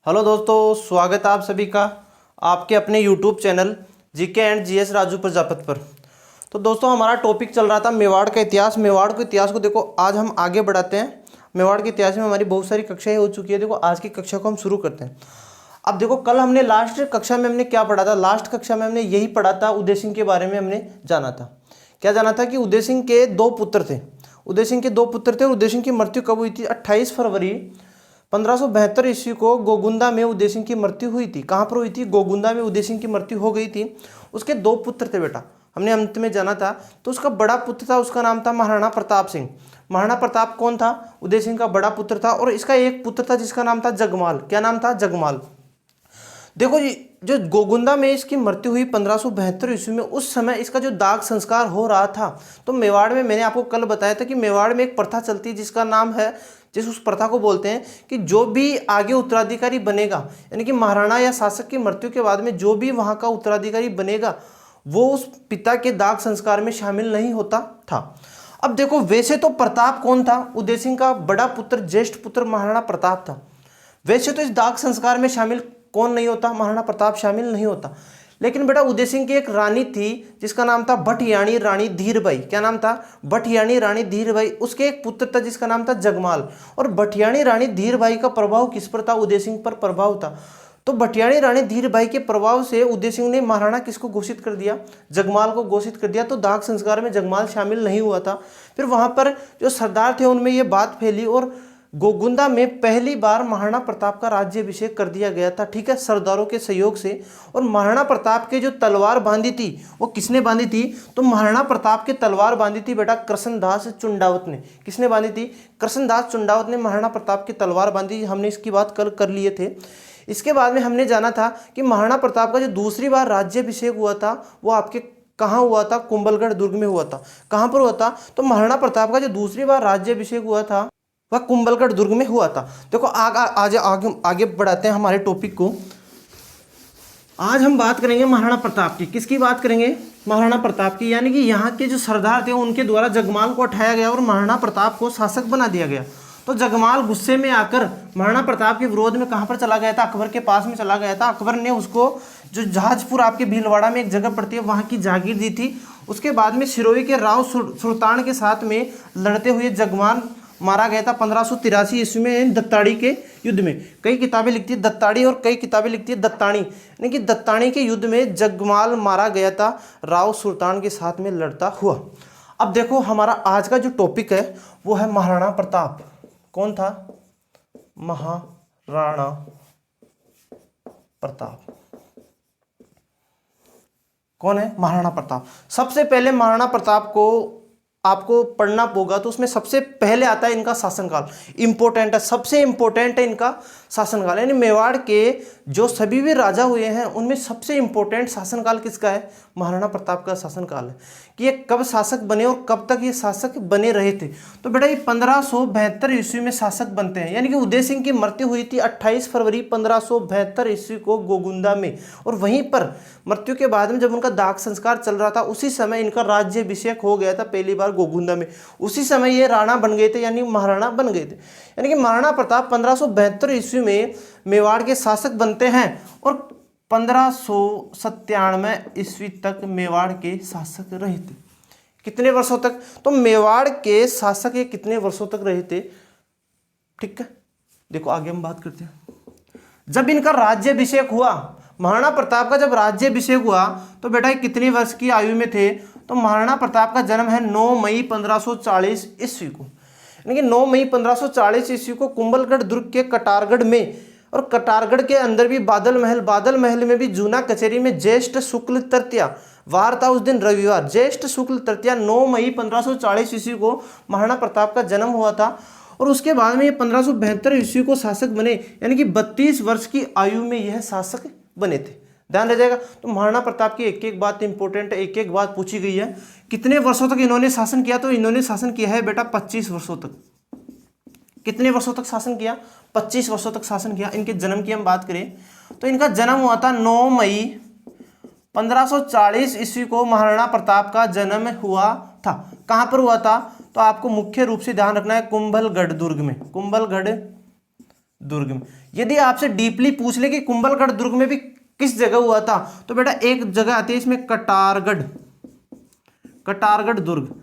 Hello दोस्तों, स्वागत है आप सभी का आपके अपने YouTube channel GK and GS Raju Prajapati पर। तो दोस्तों, हमारा टॉपिक चल रहा था मेवाड़ का इतिहास। मेवाड़ के इतिहास को देखो आज हम आगे बढ़ाते हैं। मेवाड़ के इतिहास में हमारी बहुत सारी कक्षाएं हो चुकी है। देखो आज की कक्षा को हम शुरू करते हैं। अब देखो, कल हमने लास्ट कक्षा में हमने क्या पढ़ा था? लास्ट कक्षा में हमने यही पढ़ा था, उदय सिंह के बारे में हमने जाना था। क्या जाना था? कि उदय सिंह के दो पुत्र थे। उदय सिंह के दो पुत्र थे और उदय सिंह की मृत्यु कब हुई थी? 28 फरवरी 1572 ईस्वी को गोगुंदा में उदय सिंह की मृत्यु हुई थी। कहाँ पर हुई थी? गोगुंदा में उदय सिंह की मृत्यु हो गई थी। उसके दो पुत्र थे बेटा, हमने अंत में जाना था। तो उसका बड़ा पुत्र था, उसका नाम था महाराणा प्रताप सिंह। महाराणा प्रताप कौन था? उदय सिंह का बड़ा पुत्र था। और इसका एक पुत्र था जिसका नाम था जगमाल। क्या नाम था? जगमाल। देखो जी, जो गोगुंदा में इसकी मृत्यु हुई 1572 ईस्वी में, उस समय इसका जो दाग संस्कार हो रहा था, तो मेवाड़ में मैंने आपको कल बताया था कि मेवाड़ में एक प्रथा चलती है जिसका नाम है, उस प्रथा को बोलते हैं कि जो भी आगे उत्तराधिकारी बनेगा, यानी कि महाराणा या शासक की मृत्यु के बाद में जो भी वहां का उत्तराधिकारी बनेगा, वो उस पिता के दाग संस्कार में शामिल नहीं होता था। अब देखो, वैसे तो प्रताप कौन था? उदय सिंह का बड़ा पुत्र, ज्येष्ठ पुत्र महाराणा प्रताप था। वैसे तो इस दाग संस्कार में शामिल कौन नहीं होता? महाराणा प्रताप शामिल नहीं होता। लेकिन बेटा, उदय सिंह की एक रानी थी जिसका नाम था भटियाणी रानी धीरबाई। क्या नाम था? भटियाणी रानी धीरबाई। उसके एक पुत्र था जिसका नाम था जगमाल। और भटियाणी रानी धीरबाई का प्रभाव किस पर था? उदय सिंह पर प्रभाव था। तो भटियाणी रानी धीरबाई के प्रभाव से उदय सिंह ने महाराणा किसको घोषित कर दिया? जगमाल को घोषित कर दिया। तो दाग संस्कार में जगमाल शामिल नहीं हुआ था। फिर वहां पर जो सरदार थे उनमें यह बात फैली और गोगुंदा में पहली बार महाराणा प्रताप का राज्याभिषेक कर दिया गया था। ठीक है, सरदारों के सहयोग से। और महाराणा प्रताप के जो तलवार बांधी थी वो किसने बांधी थी? तो महाराणा प्रताप के तलवार बांधी थी बेटा कृष्णदास चुंडावत ने। किसने बांधी थी? कृष्णदास चुंडावत ने महाराणा प्रताप की तलवार बांधी। हमने इसकी बात कल कर लिए थे। इसके बाद में हमने जाना था कि महाराणा प्रताप का जो दूसरी बार राज्याभिषेक हुआ था वो आपके कहाँ हुआ था? कुंभलगढ़ दुर्ग में हुआ था। कहाँ पर हुआ था? तो महाराणा प्रताप का जो दूसरी बार राज्याभिषेक हुआ था वह कुंभलगढ़ दुर्ग में हुआ था। देखो आगे बढ़ाते हैं हमारे टॉपिक को। आज हम बात करेंगे महाराणा प्रताप की। किसकी बात करेंगे? महाराणा प्रताप की। यानी कि यहाँ के जो सरदार थे उनके द्वारा जगमाल को हटाया गया और महाराणा प्रताप को शासक बना दिया गया। तो जगमाल गुस्से में आकर महाराणा प्रताप के विरोध में कहाँ पर चला गया था? अकबर के पास में चला गया था। अकबर ने उसको जो जहाजपुर आपके भीलवाड़ा में एक जगह पड़ती है वहाँ की जागीर दी थी। उसके बाद में सिरोही के राव सुल्तान के साथ में लड़ते हुए जगमाल मारा गया था 1583 ईस्वी में दत्ताड़ी के युद्ध में। कई किताबें लिखती है दत्ताड़ी और कई किताबें लिखती है दत्तानी, यानी कि दत्तानी के युद्ध में जगमाल मारा गया था राव सुल्तान के साथ में लड़ता हुआ। अब देखो, हमारा आज का जो टॉपिक है वो है महाराणा प्रताप। कौन था? महाराणा प्रताप। कौन है? महाराणा प्रताप। सबसे पहले महाराणा प्रताप को आपको पढ़ना होगा तो उसमें सबसे पहले आता है इनका शासनकाल। इंपॉर्टेंट है, सबसे इंपॉर्टेंट है इनका शासनकाल। यानी मेवाड़ के जो सभी भी राजा हुए हैं उनमें सबसे इंपॉर्टेंट शासनकाल किसका है? महाराणा प्रताप का शासनकाल है। कि ये कब शासक बने और कब तक ये शासक बने रहे थे। तो बेटा, ये 1572 ईस्वी में शासक बनते हैं। यानी कि उदय सिंह की मृत्यु हुई थी 28 फरवरी 1572 ईस्वी को गोगुंदा में। और वहीं पर मृत्यु के बाद में जब उनका दाह संस्कार चल रहा था उसी समय इनका राज्याभिषेक हो गया था पहली बार गोगुंदा में। उसी समय ये राणा बन गए थे, यानी महाराणा बन गए थे। यानी कि महाराणा प्रताप 1572 ईस्वी में मेवाड़ के शासक बनते हैं और 1597 ईस्वी तक मेवाड़ के शासक रहे थे। कितने वर्षों तक? तो मेवाड़ के शासक ये कितने वर्षों तक रहे थे? ठीक है, देखो आगे हम बात करते हैं। जब इनका राज्याभिषेक हुआ, महाराणा प्रताप का जब राज्याभिषेक हुआ तो बेटा ये कितनी वर्ष की आयु में थे? तो महाराणा प्रताप का जन्म है 9 मई 1540 ईस्वी को। यानी कि 9 मई 1540 ईस्वी को कुंभलगढ़ दुर्ग के कटारगढ़ में, और कटारगढ़ के अंदर भी बादल महल में भी जूना कचेरी में ज्येष्ठ शुक्ल तृतीया वार था। उस दिन रविवार, ज्येष्ठ शुक्ल तृतीया 9 मई 1540 ईस्वी को महाराणा प्रताप का जन्म हुआ था। और उसके बाद में ये 1572 ईस्वी को शासक बने। यानी कि 32 वर्ष की आयु में यह शासक बने थे। ध्यान रह जाएगा। तो महाराणा प्रताप की एक एक बात इंपॉर्टेंट है, एक एक बात पूछी गई है। कितने वर्षों तक इन्होंने शासन किया? तो इन्होंने शासन किया है बेटा 25 वर्षों तक। कितने वर्षों तक शासन किया? 25 वर्षों तक शासन किया। इनके जन्म की हम बात करें तो इनका जन्म हुआ था 9 मई 1540 ईस्वी को महाराणा प्रताप का जन्म हुआ था। कहां पर हुआ था? तो आपको मुख्य रूप से ध्यान रखना है कुंभलगढ़ दुर्ग में। कुंभलगढ़ दुर्ग में। यदि आपसे डीपली पूछ ले कि कुंभलगढ़ दुर्ग में भी किस जगह हुआ था, तो बेटा एक जगह आती है इसमें कटारगढ़, कटारगढ़ दुर्ग।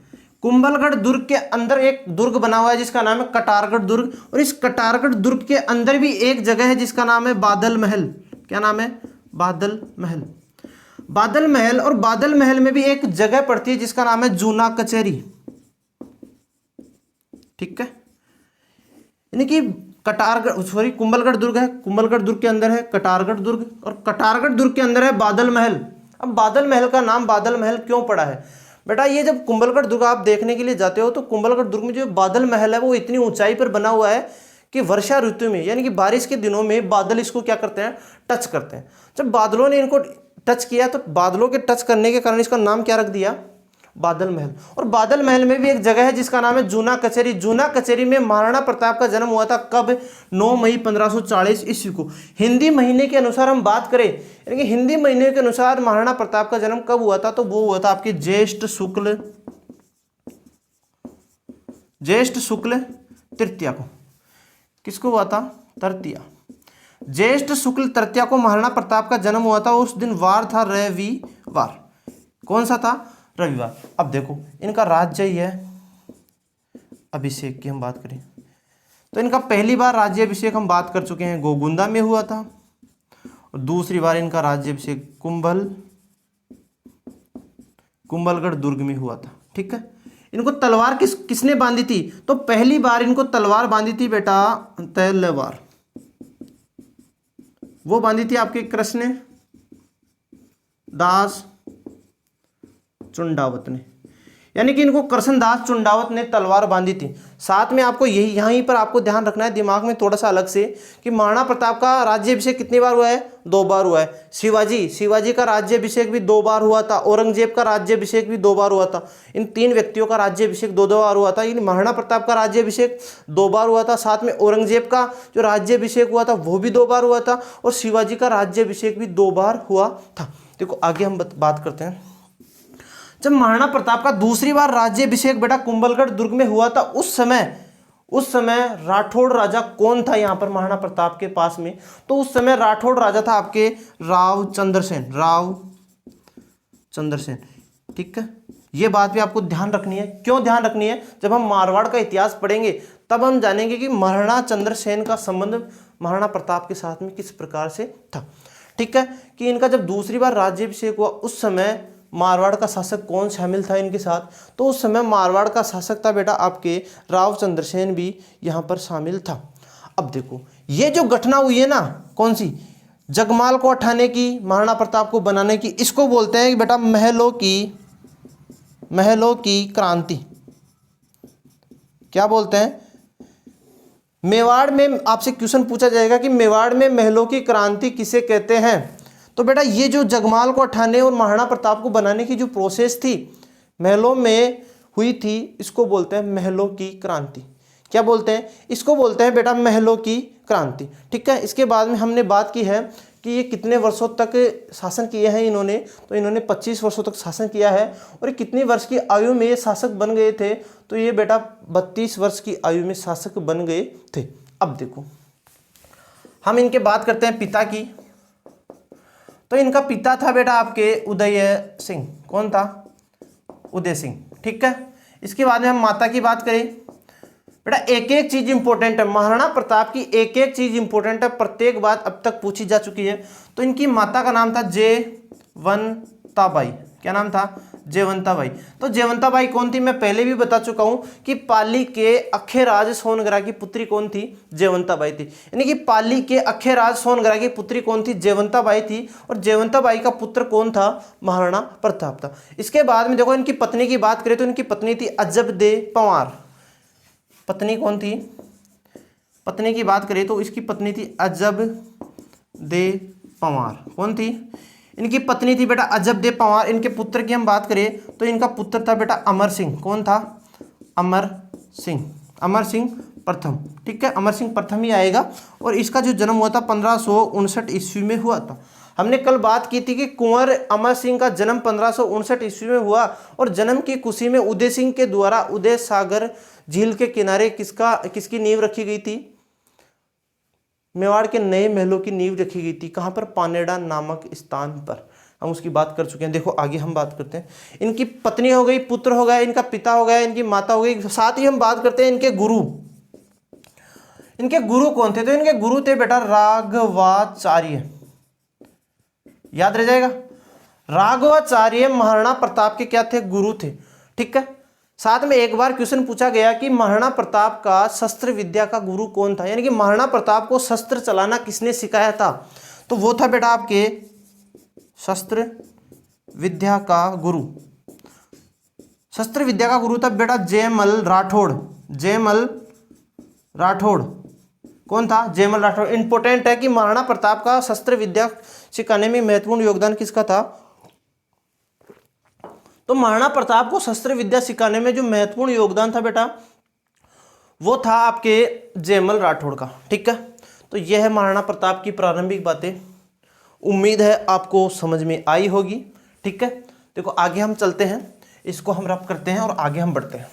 कुंभलगढ़ दुर्ग के अंदर एक दुर्ग बना हुआ है जिसका नाम है कटारगढ़ दुर्ग, और इस कटारगढ़ दुर्ग के अंदर भी एक जगह है जिसका नाम है बादल महल। क्या नाम है? बादल महल। बादल महल, और बादल महल में भी एक जगह पड़ती है जिसका नाम है जूना कचहरी। ठीक है, यानी कि कटारगढ़, सॉरी, कुंभलगढ़ दुर्ग है, कुंभलगढ़ दुर्ग के अंदर है कटारगढ़ दुर्ग, और कटारगढ़ दुर्ग के अंदर है बादल महल। अब बादल महल का नाम बादल महल क्यों पड़ा है बेटा? ये जब कुंभलगढ़ दुर्ग आप देखने के लिए जाते हो तो कुंभलगढ़ दुर्ग में जो बादल महल है वो इतनी ऊंचाई पर बना हुआ है कि वर्षा ऋतु में, यानी कि बारिश के दिनों में बादल इसको क्या करते हैं? टच करते हैं। जब बादलों ने इनको टच किया तो बादलों के टच करने के कारण इसका नाम क्या रख दिया? बादल महल। और बादल महल में भी एक जगह है जिसका नाम है जूना कचहरी। जूना कचहरी में महाराणा प्रताप का जन्म हुआ था। कब? 9 मई 1540 ईस्वी को। हिंदी महीने के अनुसार हम बात करें, यानी कि हिंदी महीने के अनुसार महाराणा प्रताप का जन्म कब हुआ था, तो वो हुआ था आपके ज्येष्ठ शुक्ल तृतीया को। किसको हुआ था? तृतीया। ज्येष्ठ शुक्ल तृतीया को महाराणा प्रताप का जन्म हुआ था। उस दिन वार था रविवार। कौन सा था? रविवार। अब देखो इनका राज्य ही है अभिषेक की हम बात करें तो इनका पहली बार राज्य अभिषेक हम बात कर चुके हैं, गोगुंदा में हुआ था, और दूसरी बार इनका राज्य अभिषेक कुंभलगढ़ दुर्ग में हुआ था। ठीक है, इनको तलवार किसने बांधी थी? तो पहली बार इनको तलवार बांधी थी बेटा, तलवार वो बांधी थी आपके कृष्ण दास चुंडावत ने, यानी कि इनको कृष्णदास चुंडावत ने तलवार बांधी थी। साथ में आपको यही यहीं पर आपको ध्यान रखना है दिमाग में थोड़ा सा अलग से कि महाराणा प्रताप का राज्याभिषेक कितनी बार हुआ है? 2 बार हुआ है। शिवाजी का राज्याभिषेक भी 2 बार हुआ था। औरंगजेब का राज्याभिषेक भी 2 बार हुआ था। इन 3 व्यक्तियों का राज्याभिषेक 2 बार हुआ था। यानी महाराणा प्रताप का राज्याभिषेक 2 बार हुआ था। साथ में औरंगजेब का जो राज्याभिषेक हुआ था वो भी 2 बार हुआ था, और शिवाजी का राज्याभिषेक भी 2 बार हुआ था। देखो आगे हम बात करते हैं। जब महाराणा प्रताप का दूसरी बार राज्याभिषेक बेटा कुंभलगढ़ दुर्ग में हुआ था, उस समय राठौड़ राजा कौन था यहाँ पर महाराणा प्रताप के पास में? तो उस समय राठौड़ राजा था आपके राव चंद्रसेन। ठीक है, ये बात भी आपको ध्यान रखनी है। क्यों ध्यान रखनी है? जब हम मारवाड़ का इतिहास पढ़ेंगे तब हम जानेंगे कि महाराणा चंद्रसेन का संबंध महाराणा प्रताप के साथ में किस प्रकार से था। ठीक है, कि इनका जब दूसरी बार राज्याभिषेक हुआ उस समय मारवाड़ का शासक कौन शामिल था इनके साथ? तो उस समय मारवाड़ का शासक था बेटा आपके राव चंद्रसेन भी यहाँ पर शामिल था। अब देखो ये जो घटना हुई है ना, कौन सी? जगमाल को हटाने की, महाराणा प्रताप को बनाने की, इसको बोलते हैं बेटा महलों की क्रांति। क्या बोलते हैं? मेवाड़ में आपसे क्वेश्चन पूछा जाएगा कि मेवाड़ में महलों की क्रांति किसे कहते हैं? तो बेटा ये जो जगमाल को हटाने और महाराणा प्रताप को बनाने की जो प्रोसेस थी महलों में हुई थी, इसको बोलते हैं महलों की क्रांति। क्या बोलते हैं? इसको बोलते हैं बेटा महलों की क्रांति। ठीक है, इसके बाद में हमने बात की है कि ये कितने वर्षों तक शासन किए हैं इन्होंने, तो इन्होंने 25 वर्षों तक शासन किया है। और कितनी वर्ष की आयु में ये शासक बन गए थे? तो ये बेटा 32 वर्ष की आयु में शासक बन गए थे। अब देखो हम इनके बात करते हैं पिता की। तो इनका पिता था बेटा आपके उदय सिंह। कौन था? उदय सिंह। ठीक है, इसके बाद में हम माता की बात करें बेटा, एक एक चीज इंपॉर्टेंट है। महाराणा प्रताप की एक एक चीज इंपॉर्टेंट है, प्रत्येक बात अब तक पूछी जा चुकी है। तो इनकी माता का नाम था जयवंताबाई। क्या नाम था? जयवंताबाई। तो जयवंताबाई कौन थी? मैं पहले भी बता चुका हूं कि पाली के अखेराज सोनगरा की पुत्री कौन थी? जयवंताबाई थी। यानी कि पाली के अखेराज सोनगरा की पुत्री कौन थी? जयवंताबाई थी। और जयवंताबाई का पुत्र कौन था? महाराणा प्रताप था। इसके बाद में देखो इनकी पत्नी की बात करें तो इनकी पत्नी थी अजब दे पंवार। पत्नी कौन थी? पत्नी की बात करें तो इसकी पत्नी थी अजब दे पंवार। कौन थी? इनकी पत्नी थी बेटा अजब दे पंवार। इनके पुत्र की हम बात करें तो इनका पुत्र था बेटा अमर सिंह। कौन था? अमर सिंह प्रथम। ठीक है, अमर सिंह प्रथम ही आएगा। और इसका जो जन्म हुआ था 1559 ईस्वी में हुआ था। हमने कल बात की थी कि कुंवर अमर सिंह का जन्म 1559 ईस्वी में हुआ, और जन्म की खुशी में उदय सिंह के द्वारा उदय सागर झील के किनारे किसकी नींव रखी गई थी? मेवाड़ के नए महलों की नींव रखी गई थी। कहाँ पर? पानेड़ा नामक स्थान पर। हम उसकी बात कर चुके हैं। देखो आगे हम बात करते हैं। इनकी पत्नी हो गई, पुत्र हो गया, इनका पिता हो गया, इनकी माता हो गई। साथ ही हम बात करते हैं इनके गुरु। इनके गुरु कौन थे? तो इनके गुरु थे बेटा राघवाचार्य। याद रह जाएगा, राघवाचार्य महाराणा प्रताप के क्या थे? गुरु थे। ठीक है। साथ में एक बार क्वेश्चन पूछा गया कि महाराणा प्रताप का शस्त्र विद्या का गुरु कौन था, यानी कि महाराणा प्रताप को शस्त्र चलाना किसने सिखाया था? तो वो था बेटा आपके शस्त्र विद्या का गुरु। शस्त्र विद्या का गुरु था बेटा जयमल राठौड़। जयमल राठौड़ कौन था? जयमल राठौड़। इंपॉर्टेंट है कि महाराणा प्रताप का शस्त्र विद्या सिखाने में महत्वपूर्ण योगदान किसका था? तो महाराणा प्रताप को शस्त्र विद्या सिखाने में जो महत्वपूर्ण योगदान था बेटा, वो था आपके जयमल राठौड़ का। ठीक है। तो यह है महाराणा प्रताप की प्रारंभिक बातें। उम्मीद है आपको समझ में आई होगी। ठीक है। देखो आगे हम चलते हैं, इसको हम रब करते हैं और आगे हम बढ़ते हैं।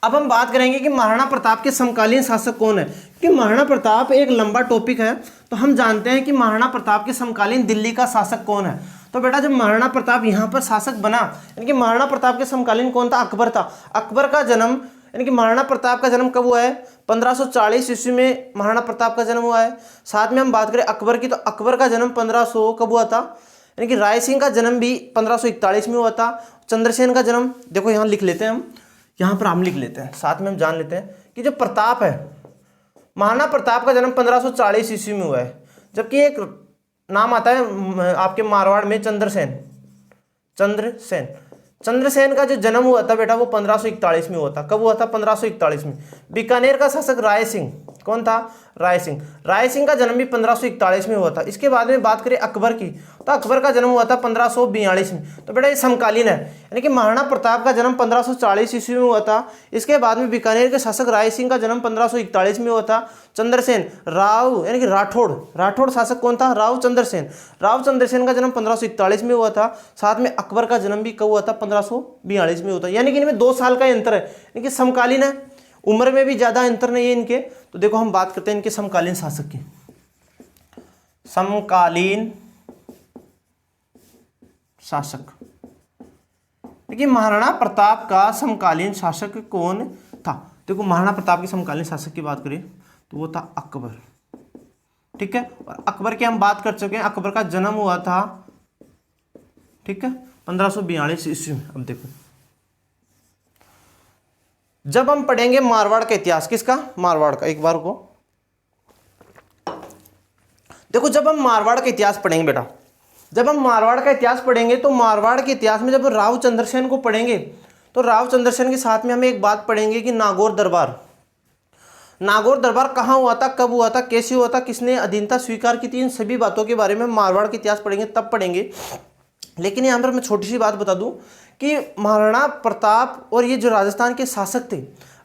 अब हम बात करेंगे कि महाराणा प्रताप के समकालीन शासक कौन है। कि महाराणा प्रताप एक लंबा टॉपिक है, तो हम जानते हैं कि महाराणा प्रताप के समकालीन दिल्ली का शासक कौन है। तो बेटा जब महाराणा प्रताप यहाँ पर शासक बना, यानी कि महाराणा प्रताप के समकालीन कौन था? अकबर था। अकबर का जन्म, यानी कि महाराणा प्रताप का जन्म कब हुआ है? 1540 ईस्वी में महाराणा प्रताप का जन्म हुआ है। साथ में हम बात करें अकबर की, तो अकबर का जन्म 1500 कब हुआ था? यानी कि राय सिंह का जन्म भी 1541 में हुआ था। चंद्रसेन का जन्म देखो यहाँ लिख लेते हैं हम, यहाँ पर हम लिख लेते हैं, साथ में हम जान लेते हैं कि जो प्रताप है, महाराणा प्रताप का जन्म 1540 ईस्वी में हुआ है। जबकि एक नाम आता है आपके मारवाड़ में चंद्रसेन। चंद्रसेन चंद्रसेन का जो जन्म हुआ था बेटा वो 1541 में हुआ था। कब हुआ था? 1541 में। बीकानेर का शासक राय सिंह कौन था? राय सिंह। राय सिंह का जन्म भी 1541 में हुआ था। इसके बाद में बात करें अकबर की, तो अकबर का जन्म हुआ था 1542 में। तो बेटा ये समकालीन है, यानी कि महाराणा प्रताप का जन्म 1540 ईस्वी में हुआ था। इसके बाद में बीकानेर के शासक राय सिंह का जन्म 1541 में हुआ था। चंद्रसेन राव यानी कि राठौड़ शासक कौन था? राव चंद्रसेन का जन्म 1541 में हुआ था। साथ में अकबर का जन्म भी कब हुआ था? 1542 में हुआ था। यानी कि इनमें 2 साल का अंतर है, यानी कि समकालीन है, उम्र में भी ज्यादा अंतर नहीं है इनके। तो देखो हम बात करते हैं इनके समकालीन शासक की। समकालीन शासक, देखिए महाराणा प्रताप का समकालीन शासक कौन था? देखो महाराणा प्रताप के समकालीन शासक की बात करें तो वो था अकबर। ठीक है। और अकबर की हम बात कर चुके हैं, अकबर का जन्म हुआ था, ठीक है, 1542 ईस्वी में। अब देखो जब हम पढ़ेंगे मारवाड़ का इतिहास, किसका? मारवाड़ का। एक बार को देखो, जब हम मारवाड़ का इतिहास पढ़ेंगे बेटा, जब हम मारवाड़ का इतिहास पढ़ेंगे तो मारवाड़ के इतिहास में जब राव चंद्रसेन को पढ़ेंगे तो राव चंद्रसेन के साथ में हम एक बात पढ़ेंगे कि नागौर दरबार कहाँ हुआ था, कब हुआ था, कैसे हुआ था, किसने अधीनता स्वीकार की थी, इन सभी बातों के बारे में मारवाड़ का इतिहास पढ़ेंगे, तब पढ़ेंगे। लेकिन यहाँ पर मैं छोटी सी बात बता दूं कि महाराणा प्रताप और ये जो राजस्थान के शासक थे,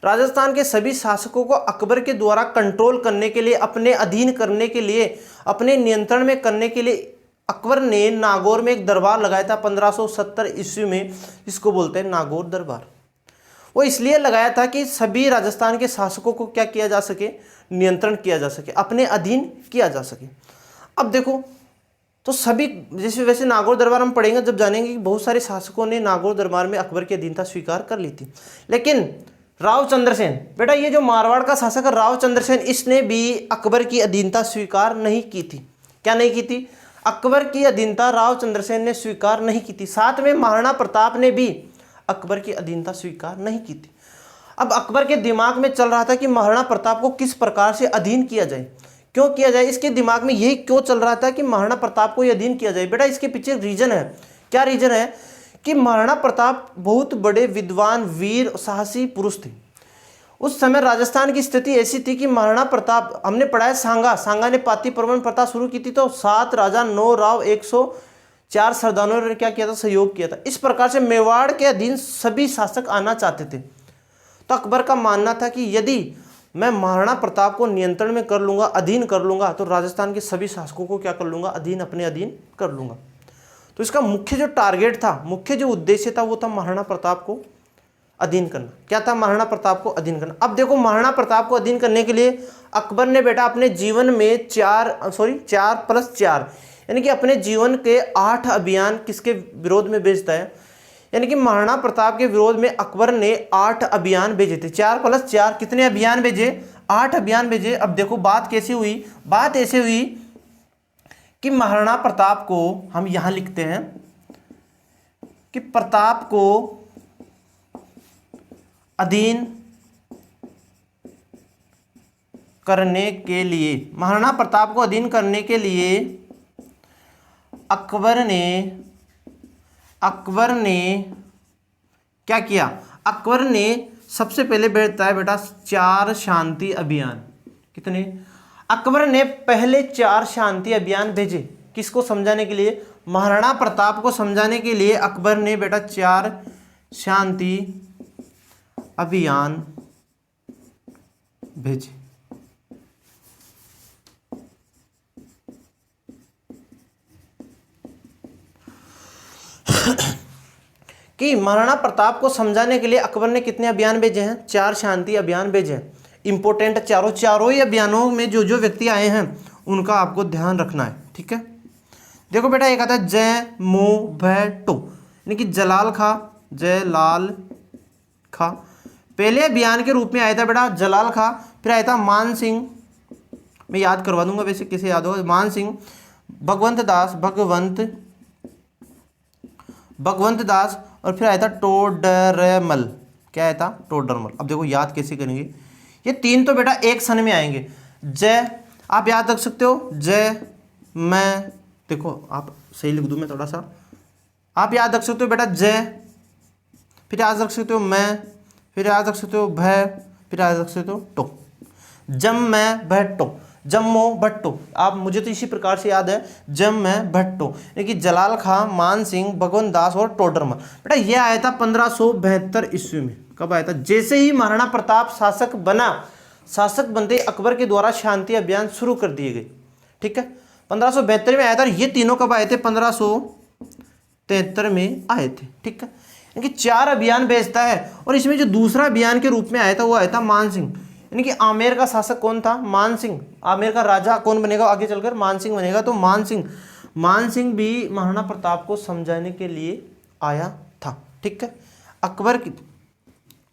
राजस्थान के सभी शासकों को अकबर के द्वारा कंट्रोल करने के लिए, अपने अधीन करने के लिए, अपने नियंत्रण में करने के लिए अकबर ने नागौर में एक दरबार लगाया था 1570 ईस्वी में, जिसको बोलते हैं नागौर दरबार। वो इसलिए लगाया था कि सभी राजस्थान के शासकों को क्या किया जा सके? नियंत्रण किया जा सके, अपने अधीन किया जा सके। अब देखो तो सभी, जैसे वैसे नागौर दरबार हम पढ़ेंगे जब जानेंगे कि बहुत सारे शासकों ने नागौर दरबार में अकबर की अधीनता स्वीकार कर ली थी। लेकिन राव चंद्रसेन, बेटा ये जो मारवाड़ का शासक है राव चंद्रसेन, इसने भी अकबर की अधीनता स्वीकार नहीं की थी। क्या नहीं की थी? अकबर की अधीनता राव चंद्रसेन ने स्वीकार नहीं की थी। साथ में महाराणा प्रताप ने भी अकबर की अधीनता स्वीकार नहीं की थी। अब अकबर के दिमाग में चल रहा था कि महाराणा प्रताप को किस प्रकार से अधीन किया जाए, क्यों किया जाए, इसके दिमाग में यही क्यों चल रहा था कि महाराणा प्रताप को अधीन किया जाए। बेटा इसके पीछे रीजन है। क्या रीजन है? कि महाराणा प्रताप बहुत बड़े विद्वान, वीर, साहसी पुरुष थे। उस समय राजस्थान की स्थिति ऐसी थी कि महाराणा प्रताप, हमने पढ़ा है सांगा ने पाती प्रबंध प्रथा शुरू की थी, तो 7 राजा 9 राव 104 सरदारों ने क्या किया था? सहयोग किया था। इस प्रकार से मेवाड़ के अधीन सभी शासक आना चाहते थे। तो अकबर का मानना था कि यदि मैं महाराणा प्रताप को नियंत्रण में कर लूंगा, अधीन कर लूंगा, तो राजस्थान के सभी शासकों को क्या कर लूंगा? अपने अधीन कर लूंगा। तो इसका मुख्य जो टारगेट था, मुख्य जो उद्देश्य था, वो था महाराणा प्रताप को अधीन करना। क्या था? महाराणा प्रताप को अधीन करना। अब देखो महाराणा प्रताप को अधीन करने के लिए अकबर ने बेटा अपने जीवन में 4+4 यानी कि अपने जीवन के 8 अभियान किसके विरोध में भेजता है? यानी कि महाराणा प्रताप के विरोध में अकबर ने 8 अभियान भेजे थे। 4+4 कितने अभियान भेजे? 8 अभियान भेजे। अब देखो बात कैसी हुई? बात ऐसे हुई कि महाराणा प्रताप को हम यहां लिखते हैं कि प्रताप को अधीन करने के लिए, महाराणा प्रताप को अधीन करने के लिए अकबर ने क्या किया? अकबर ने सबसे पहले बताया बेटा 4 शांति अभियान। कितने? अकबर ने पहले 4 शांति अभियान भेजे। किसको समझाने के लिए? महाराणा प्रताप को समझाने के लिए अकबर ने बेटा 4 शांति अभियान भेजे। कि महाराणा प्रताप को समझाने के लिए अकबर ने कितने अभियान भेजे हैं? 4 शांति अभियान भेजे हैं। इंपॉर्टेंट चारों ही अभियानों में जो जो व्यक्ति आए हैं उनका आपको ध्यान रखना है। ठीक है, देखो बेटा एक आता है जय मो भय टो, यानी कि जलाल खा। पहले अभियान के रूप में आया था बेटा जलाल खा, फिर आया था मान सिंह, मैं याद करवा दूंगा वैसे किसे याद होगा, मान सिंह, भगवंत दास और फिर आया था टोडरमल। क्या आया था? टोडरमल। अब देखो याद कैसे करेंगे? ये 3 तो बेटा एक सन में आएंगे। जय आप याद रख सकते हो, जय मैं, देखो आप सही लिख दूं मैं थोड़ा सा, आप याद रख सकते हो बेटा जय, फिर याद रख सकते हो मैं, फिर याद रख सकते हो भय, फिर याद रख सकते हो टो। जम मैं भट्टो, जम्मो भट्टो। आप मुझे तो इसी प्रकार से याद है, जम मैं भट्टो, यानी कि जलाल खां, मान सिंह, भगवंत दास और टोडरमल। बेटा ये आया था 1572 ईस्वी में। कब आया था? जैसे ही महाराणा प्रताप शासक बनते अकबर के द्वारा शांति अभियान शुरू कर दिए गए। ठीक है, 1572 में आया था। ये तीनों कब आए थे? 1573 में आए थे। ठीक है, यानी कि 4 अभियान भेजता है। और इसमें जो दूसरा अभियान के रूप में आया था वो आया था मान सिंह, यानी कि आमेर का शासक कौन था? मान सिंह। आमेर का राजा कौन बनेगा आगे चलकर? मान सिंह बनेगा। तो मान सिंह भी महाराणा प्रताप को समझाने के लिए आया था। ठीक है,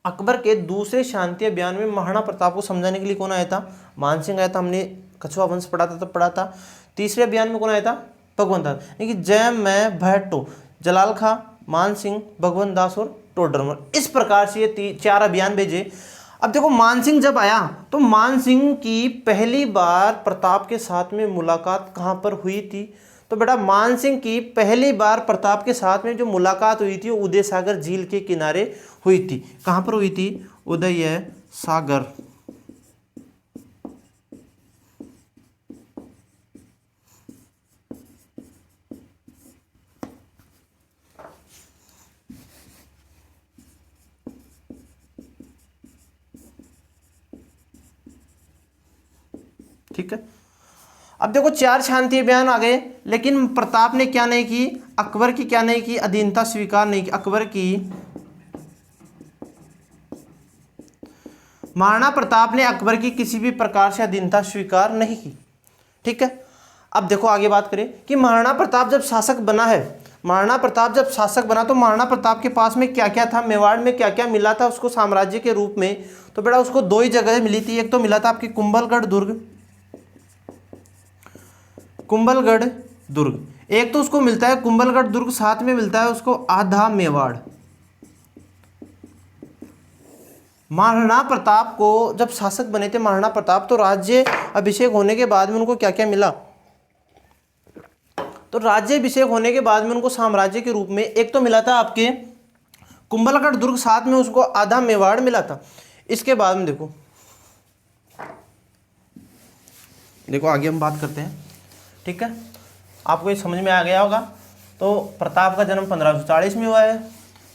अकबर के दूसरे शांति अभियान में महाराणा प्रताप को समझाने के लिए कौन आया था? मान सिंह आया था। हमने कछुआ वंश पढ़ा था, तब पढ़ा था। तीसरे अभियान में कौन आया था? भगवंत दास, यानी कि जय मैं भय टो, जलाल खां, मान सिंह, भगवंत दास और टोडरमल। इस प्रकार से ये 4 अभियान भेजे। अब देखो मान सिंह जब आया तो मान सिंह की पहली बार प्रताप के साथ में मुलाकात कहाँ पर हुई थी? तो बेटा मान सिंह की पहली बार प्रताप के साथ में जो मुलाकात हुई थी वो उदय सागर झील के किनारे हुई थी। कहाँ पर हुई थी? उदय सागर। ठीक है, अब देखो 4 शांति अभियान आ गए, लेकिन प्रताप ने क्या नहीं की? अकबर की क्या नहीं की? अधीनता स्वीकार नहीं की। अकबर की, महाराणा प्रताप ने अकबर की किसी भी प्रकार से अधीनता स्वीकार नहीं की। ठीक है, अब देखो आगे बात करें कि महाराणा प्रताप जब शासक बना तो महाराणा प्रताप के पास में क्या क्या था? मेवाड़ में क्या क्या मिला था उसको साम्राज्य के रूप में? तो बेटा उसको 2 ही जगह मिली थी। एक तो मिला था आपकी कुंभलगढ़ दुर्ग, एक तो उसको मिलता है कुंभलगढ़ दुर्ग, साथ में मिलता है उसको आधा मेवाड़। महाराणा प्रताप को जब शासक बने थे महाराणा प्रताप, तो राज्य अभिषेक होने के बाद में उनको क्या क्या मिला? तो राज्य अभिषेक होने के बाद में उनको साम्राज्य के रूप में एक तो मिला था आपके कुंभलगढ़ दुर्ग, साथ में उसको आधा मेवाड़ मिला था। इसके बाद में देखो आगे हम बात करते हैं। ठीक है, आपको ये समझ में आ गया होगा। तो प्रताप का जन्म 1540 में हुआ है,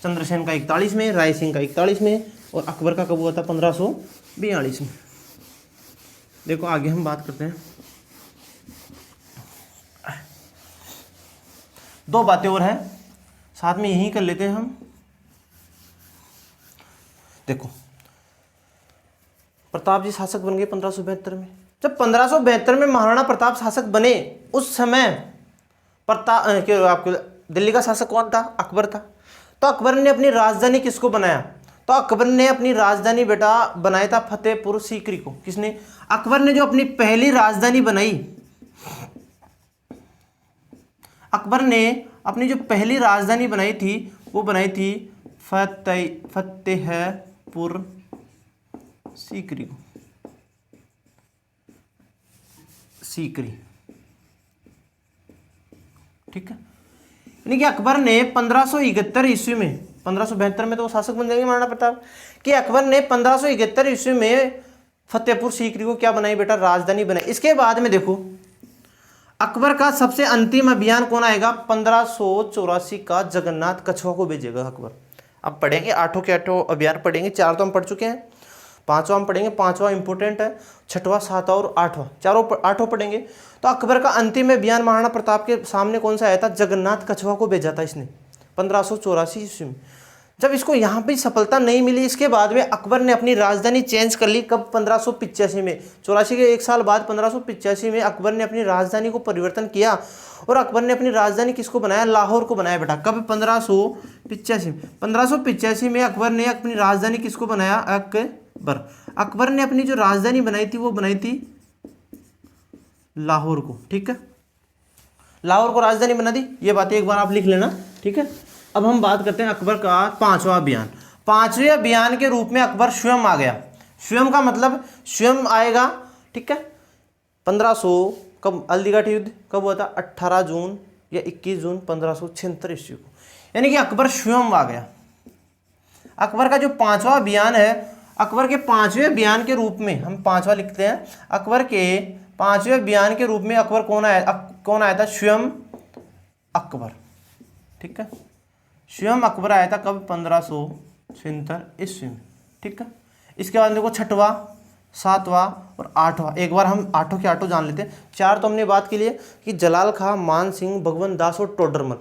चंद्रसेन का 41 में, राय सिंह का 41 में, और अकबर का कब हुआ था? 1542 में। देखो आगे हम बात करते हैं। 2 बातें और हैं, साथ में यही कर लेते हैं हम। देखो प्रताप जी शासक बन गए 1572 में। जब 1572 में महाराणा प्रताप शासक बने, उस समय प्रताप आपके दिल्ली का शासक कौन था? अकबर था। तो अकबर ने अपनी राजधानी किसको बनाया? तो अकबर ने अपनी राजधानी बेटा बनाया था फतेहपुर सीकरी को। किसने? अकबर ने जो अपनी पहली राजधानी बनाई, अकबर ने अपनी जो पहली राजधानी बनाई थी वो बनाई थी फतेहपुर सीकरी को। सीकरी, ठीक है। यानी कि अकबर ने 1571 ईस्वी में, 1572 में तो वो शासक बन जाएंगे महाराणा प्रताप, कि अकबर ने 1571 ईस्वी में फतेहपुर सीकरी को क्या बनाई बेटा? राजधानी बनाई। इसके बाद में देखो अकबर का सबसे अंतिम अभियान कौन आएगा? 1584 का जगन्नाथ कछुआ को भेजेगा अकबर। अब पढ़ेंगे आठों के आठों अभियान पढ़ेंगे, चार तो हम पढ़ चुके हैं, पांचवा हम पढ़ेंगे, पांचवा इंपोर्टेंट है, छठवां, सातवां और आठवां, आठों पढ़ेंगे। तो अकबर का अंतिम अभियान महाराणा प्रताप के सामने कौन सा आया था? जगन्नाथ कछुआ को भेजा था इसने 1584 ईस्वी में। जब इसको यहाँ पे सफलता नहीं मिली, इसके बाद में अकबर ने अपनी राजधानी चेंज कर ली। कब? 1585 में। 84 के एक साल बाद 1585 में अकबर ने अपनी राजधानी को परिवर्तन किया और अकबर ने अपनी राजधानी किसको बनाया? लाहौर को बनाया बेटा। कब? 1585 में। 1585 में अकबर ने अपनी राजधानी किसको बनाया? अकबर ने अपनी जो राजधानी बनाई थी वो बनाई थी लाहौर को, ठीक है। लाहौर को राजधानी बना दी। ये बातें एक बार आप लिख लेना, ठीक है। अब हम बात करते हैं अकबर का पांचवा अभियान। पांचवें अभियान के रूप में अकबर स्वयं आ गया। स्वयं का मतलब स्वयं आएगा, ठीक है। 1500 कब? हल्दीघाटी युद्ध कब हुआ था? 18 जून या 21 जून 1576 ईस्वी को। यानी कि अकबर स्वयं आ गया। अकबर का जो पांचवा अभियान है, अकबर के पांचवें अभियान के रूप में हम पांचवा लिखते हैं। अकबर के पांचवें अभियान के रूप में अकबर कौन आया था? स्वयं अकबर, ठीक है। स्वयं अकबर आया था कब? 1576 ईस्वी में, ठीक है। इसके बाद देखो छठवां, सातवां और आठवां, एक बार हम आठों के आठों जान लेते हैं। चार तो हमने बात की लिए कि जलाल खां, मान सिंह, भगवंत दास और टोडरमल।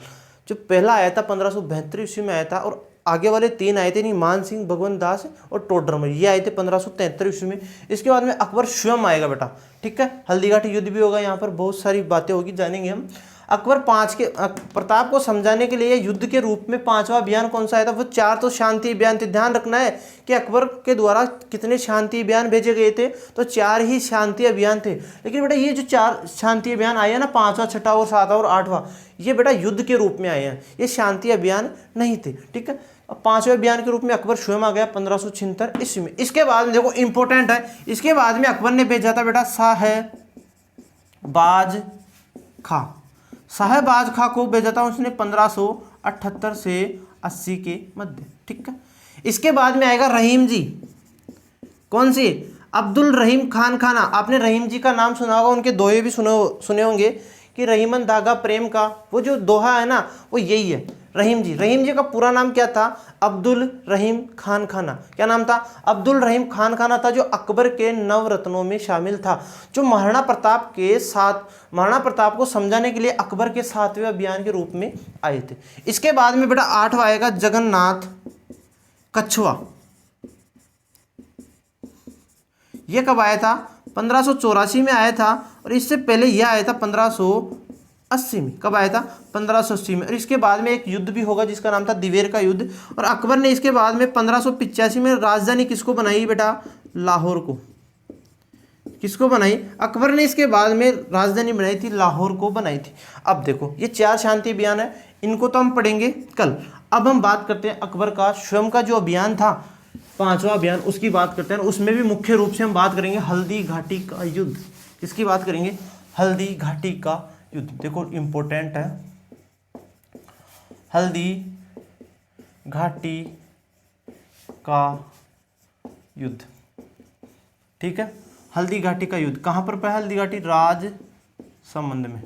जो पहला आया था 1572 ईस्वी में आया था, और आगे वाले तीन आए थे नहीं, मान सिंह, भगवंत दास और टोडरमल, ये आए थे 1573 ईस्वी में। इसके बाद में अकबर स्वयं आएगा बेटा, ठीक है। हल्दीघाटी युद्ध भी होगा, यहाँ पर बहुत सारी बातें होगी, जानेंगे हम। अकबर प्रताप को समझाने के लिए युद्ध के रूप में पांचवा अभियान कौन सा आया था? वो चार तो शांति अभियान थे। ध्यान रखना है कि अकबर के द्वारा कितने शांति अभियान भेजे गए थे, तो चार ही शांति अभियान थे। लेकिन बेटा ये जो चार शांति अभियान आए हैं ना, पांचवा, छठा और सातवां और आठवां, ये बेटा युद्ध के रूप में आए हैं, ये शांति अभियान नहीं थे, ठीक है। अब पांचवें अभियान के रूप में अकबर स्वयं आ गया 1576 ईस्वी में। इसके बाद में देखो इंपॉर्टेंट है, इसके बाद में अकबर ने भेजा था बेटा साहेबाज खां। साहेबाज खां को भेजा था उसने 1578 से 80 के मध्य, ठीक है। इसके बाद में आएगा रहीम जी। कौन सी? अब्दुल रहीम खान खाना। आपने रहीम जी का नाम सुना होगा, उनके दोहे भी सुने होंगे कि रहीमन धागा प्रेम का, वो जो दोहा है ना वो यही है, रहीम जी। रहीम जी का पूरा नाम क्या था? अब्दुल रहीम खान खाना। क्या नाम था? अब्दुल रहीम खान खाना था, जो अकबर के नवरत्नों में शामिल था, जो महाराणा प्रताप को समझाने के लिए अकबर के सातवें अभियान के रूप में आए थे। इसके बाद में बेटा आठवां आएगा जगन्नाथ कछुआ। यह कब आया था? 1584 में आया था, और इससे पहले यह आया था 1580 में। कब आया था? 1580 में। और इसके बाद में एक युद्ध भी होगा जिसका नाम था दिवेर का युद्ध। और अकबर ने इसके बाद में 1585 में राजधानी किसको बनाई बेटा? लाहौर को। किसको बनाई? अकबर ने इसके बाद में राजधानी बनाई थी, लाहौर को बनाई थी। अब देखो ये चार शांति अभियान है, इनको तो हम पढ़ेंगे कल। अब हम बात करते हैं अकबर का स्वयं का जो अभियान था, पांचवा अभियान, उसकी बात करते हैं। उसमें भी मुख्य रूप से हम बात करेंगे हल्दी घाटी का युद्ध। किसकी बात करेंगे? हल्दी घाटी का युद्ध। देखो इंपॉर्टेंट है, हल्दी घाटी का युद्ध, ठीक है। हल्दी घाटी का युद्ध कहाँ पर पड़ा? हल्दी घाटी राजसमंद में।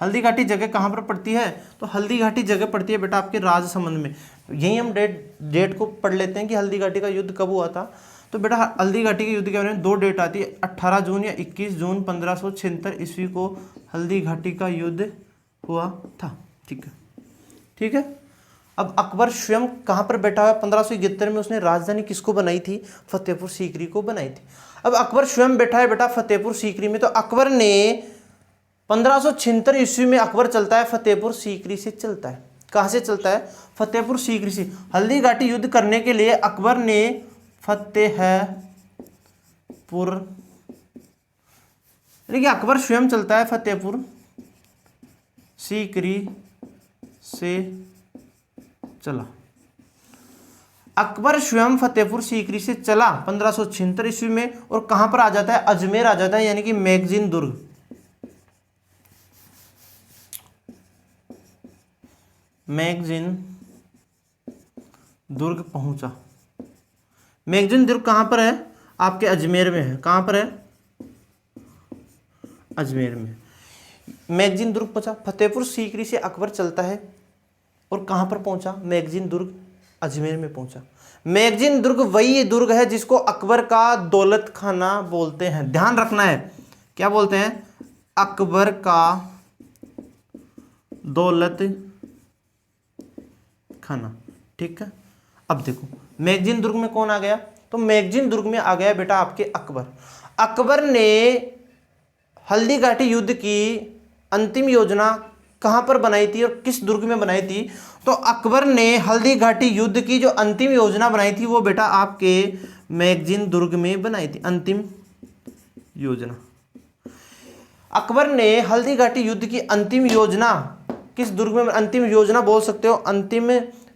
हल्दी घाटी जगह कहाँ पर पड़ती है? तो हल्दी घाटी जगह पड़ती है बेटा आपके राजसमंद में। यही हम डेट को पढ़ लेते हैं कि हल्दी घाटी का युद्ध कब हुआ था। तो बेटा हल्दी घाटी के युद्ध के बारे में दो डेट आती है, 18 जून या 21 जून 1576 ईस्वी को हल्दी घाटी का युद्ध हुआ था, ठीक है, ठीक है। अब अकबर स्वयं कहाँ पर बैठा हुआ है? 1571 में उसने राजधानी किसको बनाई थी? फतेहपुर सीकरी को बनाई थी। अब अकबर स्वयं बैठा है बेटा फतेहपुर सीकरी में, तो अकबर ने 1576 ईस्वी में अकबर चलता है फतेहपुर सीकरी से चलता है। कहाँ से चलता है? फतेहपुर सीकरी से। हल्दी घाटी युद्ध करने के लिए अकबर ने फतेहपुर, देखिए अकबर स्वयं चलता है फतेहपुर सीकरी से चला। अकबर स्वयं फतेहपुर सीकरी से चला 1576 ईस्वी में, और कहां पर आ जाता है? अजमेर आ जाता है, यानी कि मैगजीन दुर्ग। मैगजीन दुर्ग पहुंचा। मैगजीन दुर्ग कहां पर है? आपके अजमेर में है। कहां पर है? अजमेर में। मैगजीन दुर्ग पहुंचा। फतेहपुर सीकरी से अकबर चलता है और कहां पर पहुंचा? मैगजीन दुर्ग, अजमेर में पहुंचा। मैगजीन दुर्ग वही दुर्ग है जिसको अकबर का दौलत खाना बोलते हैं। ध्यान रखना है, क्या बोलते हैं? अकबर का दौलत खाना। ठीक है, अब देखो मैगजीन दुर्ग में कौन आ गया? तो मैगजीन दुर्ग में आ गया बेटा आपके अकबर। अकबर ने हल्दी घाटी युद्ध की अंतिम योजना कहां पर बनाई थी और किस दुर्ग में बनाई थी? तो अकबर ने हल्दी घाटी युद्ध की जो अंतिम योजना बनाई थी वो बेटा आपके मैगजीन दुर्ग में बनाई थी। अंतिम योजना, अकबर ने हल्दी घाटी युद्ध की अंतिम योजना किस दुर्ग में? अंतिम योजना बोल सकते हो, अंतिम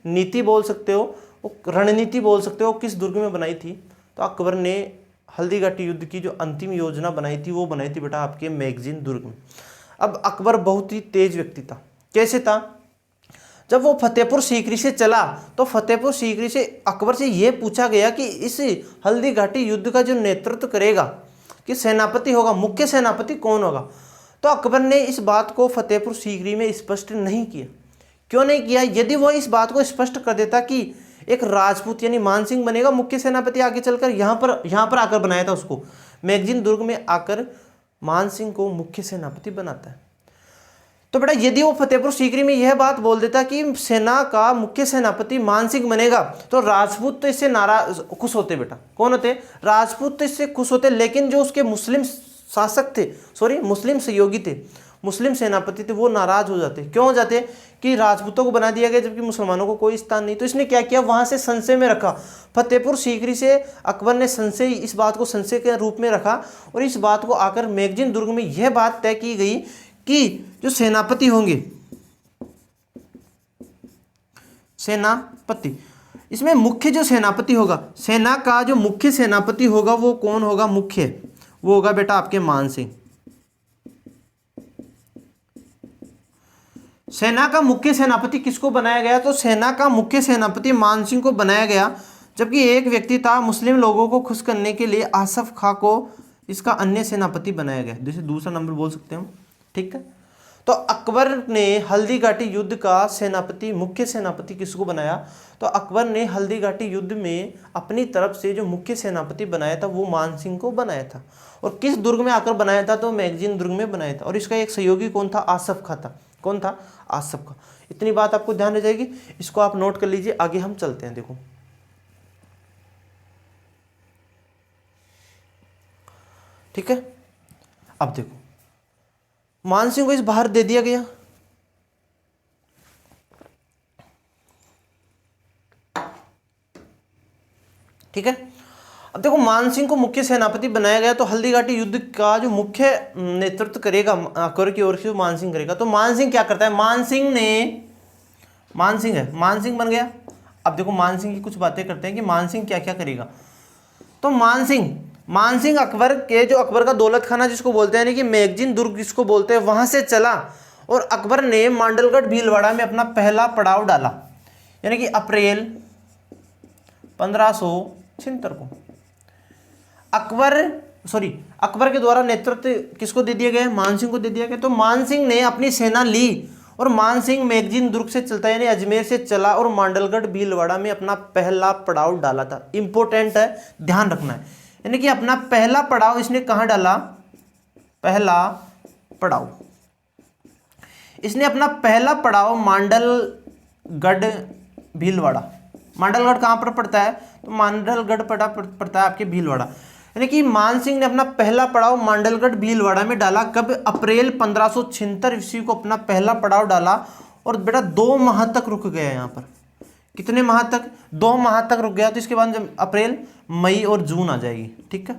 नीति बोल सकते हो, रणनीति बोल सकते हो, किस दुर्ग में बनाई थी? तो अकबर ने हल्दी घाटी युद्ध की जो अंतिम योजना बनाई थी वो बनाई थी बेटा आपके मैगजीन दुर्ग में। अब अकबर बहुत ही तेज व्यक्ति था। कैसे था? जब वो फतेहपुर सीकरी से चला तो फतेहपुर सीकरी से अकबर से यह पूछा गया कि इस हल्दी घाटी युद्ध का जो नेतृत्व करेगा, कि सेनापति होगा, मुख्य सेनापति कौन होगा? तो अकबर ने इस बात को फतेहपुर सीकरी में स्पष्ट नहीं किया। क्यों नहीं किया? यदि वो इस बात को स्पष्ट कर देता कि एक राजपूत यानी मानसिंह बनेगा मुख्य सेनापति, आगे चलकर यहाँ पर आकर बनाया था उसको, मैगजीन दुर्ग में आकर मानसिंह को मुख्य सेनापति बनाता है। तो बेटा यदि वो फतेहपुर सीकरी में यह बात बोल देता कि सेना का मुख्य सेनापति मानसिंह बनेगा, तो राजपूत तो इससे नाराज खुश होते। बेटा कौन होते? राजपूत तो इससे खुश होते, लेकिन जो उसके मुस्लिम शासक थे, मुस्लिम सहयोगी थे, मुस्लिम सेनापति थे, वो नाराज हो जाते। क्यों हो जाते? कि राजपूतों को बना दिया गया जबकि मुसलमानों को कोई स्थान नहीं। तो इसने क्या किया? वहां से संशय में रखा। फतेहपुर सीकरी से अकबर ने संशय, इस बात को संशय के रूप में रखा, और इस बात को आकर मैगजीन दुर्ग में यह बात तय की गई कि जो सेनापति होंगे, सेनापति, इसमें मुख्य जो सेनापति होगा, सेना का जो मुख्य सेनापति होगा वो कौन होगा? मुख्य, वो होगा बेटा आपके मानसिंह। सेना का मुख्य सेनापति किसको बनाया गया? तो सेना का मुख्य सेनापति मानसिंह को बनाया गया, जबकि एक व्यक्ति था मुस्लिम लोगों को खुश करने के लिए, आसफ खां को इसका अन्य सेनापति बनाया गया, जैसे दूसरा नंबर बोल सकते हैं। ठीक है, तो अकबर ने हल्दी घाटी युद्ध का सेनापति, मुख्य सेनापति किसको बनाया? तो अकबर ने हल्दी घाटी युद्ध में अपनी तरफ से जो मुख्य सेनापति बनाया था वो मानसिंह को बनाया था। और किस दुर्ग में आकर बनाया था? तो मैगजीन दुर्ग में बनाया था। और इसका एक सहयोगी कौन था? आसफ खां था। कौन था? आसफ खां। इतनी बात आपको ध्यान रह जाएगी, इसको आप नोट कर लीजिए। आगे हम चलते हैं। देखो ठीक है, अब देखो मानसिंह को इस बाहर दे दिया गया। ठीक है, अब देखो मानसिंह को मुख्य सेनापति बनाया गया, तो हल्दी घाटी युद्ध का जो मुख्य नेतृत्व करेगा अकबर की ओर से मानसिंह करेगा। तो मानसिंह क्या करता है? मानसिंह बन गया। अब देखो मानसिंह की कुछ बातें करते हैं कि मानसिंह क्या क्या करेगा। तो मानसिंह अकबर के, जो अकबर का दौलत खाना जिसको बोलते हैं, यानी कि मैगजीन दुर्ग जिसको बोलते हैं, वहां से चला और अकबर ने मांडलगढ़ भीलवाड़ा में अपना पहला पड़ाव डाला, यानी कि अप्रैल 1576 को। अकबर के द्वारा नेतृत्व किसको दे दिया गया? मानसिंह को दे दिया गया। तो मानसिंह ने अपनी सेना ली और मानसिंह मैगजीन दुर्ग से चलता यानी अजमेर से चला और मांडलगढ़ भीलवाड़ा में अपना पहला पड़ाव डाला था। इंपॉर्टेंट है, ध्यान रखना है। यानी कि अपना पहला पड़ाव इसने कहां डाला? इसने अपना पहला पड़ाव मांडलगढ़ भीलवाड़ा। मांडलगढ़ कहाँ पर पड़ता है? तो मांडलगढ़ पड़ता है आपके भीलवाड़ा। यानी कि मान सिंह ने अपना पहला पड़ाव मांडलगढ़ भीलवाड़ा में डाला। कब? अप्रैल 1576 ईस्वी को अपना पहला पड़ाव डाला और बेटा 2 माह तक रुक गया यहाँ पर। कितने माह तक? 2 माह तक रुक गया। तो इसके बाद जब अप्रैल, मई और जून आ जाएगी। ठीक है,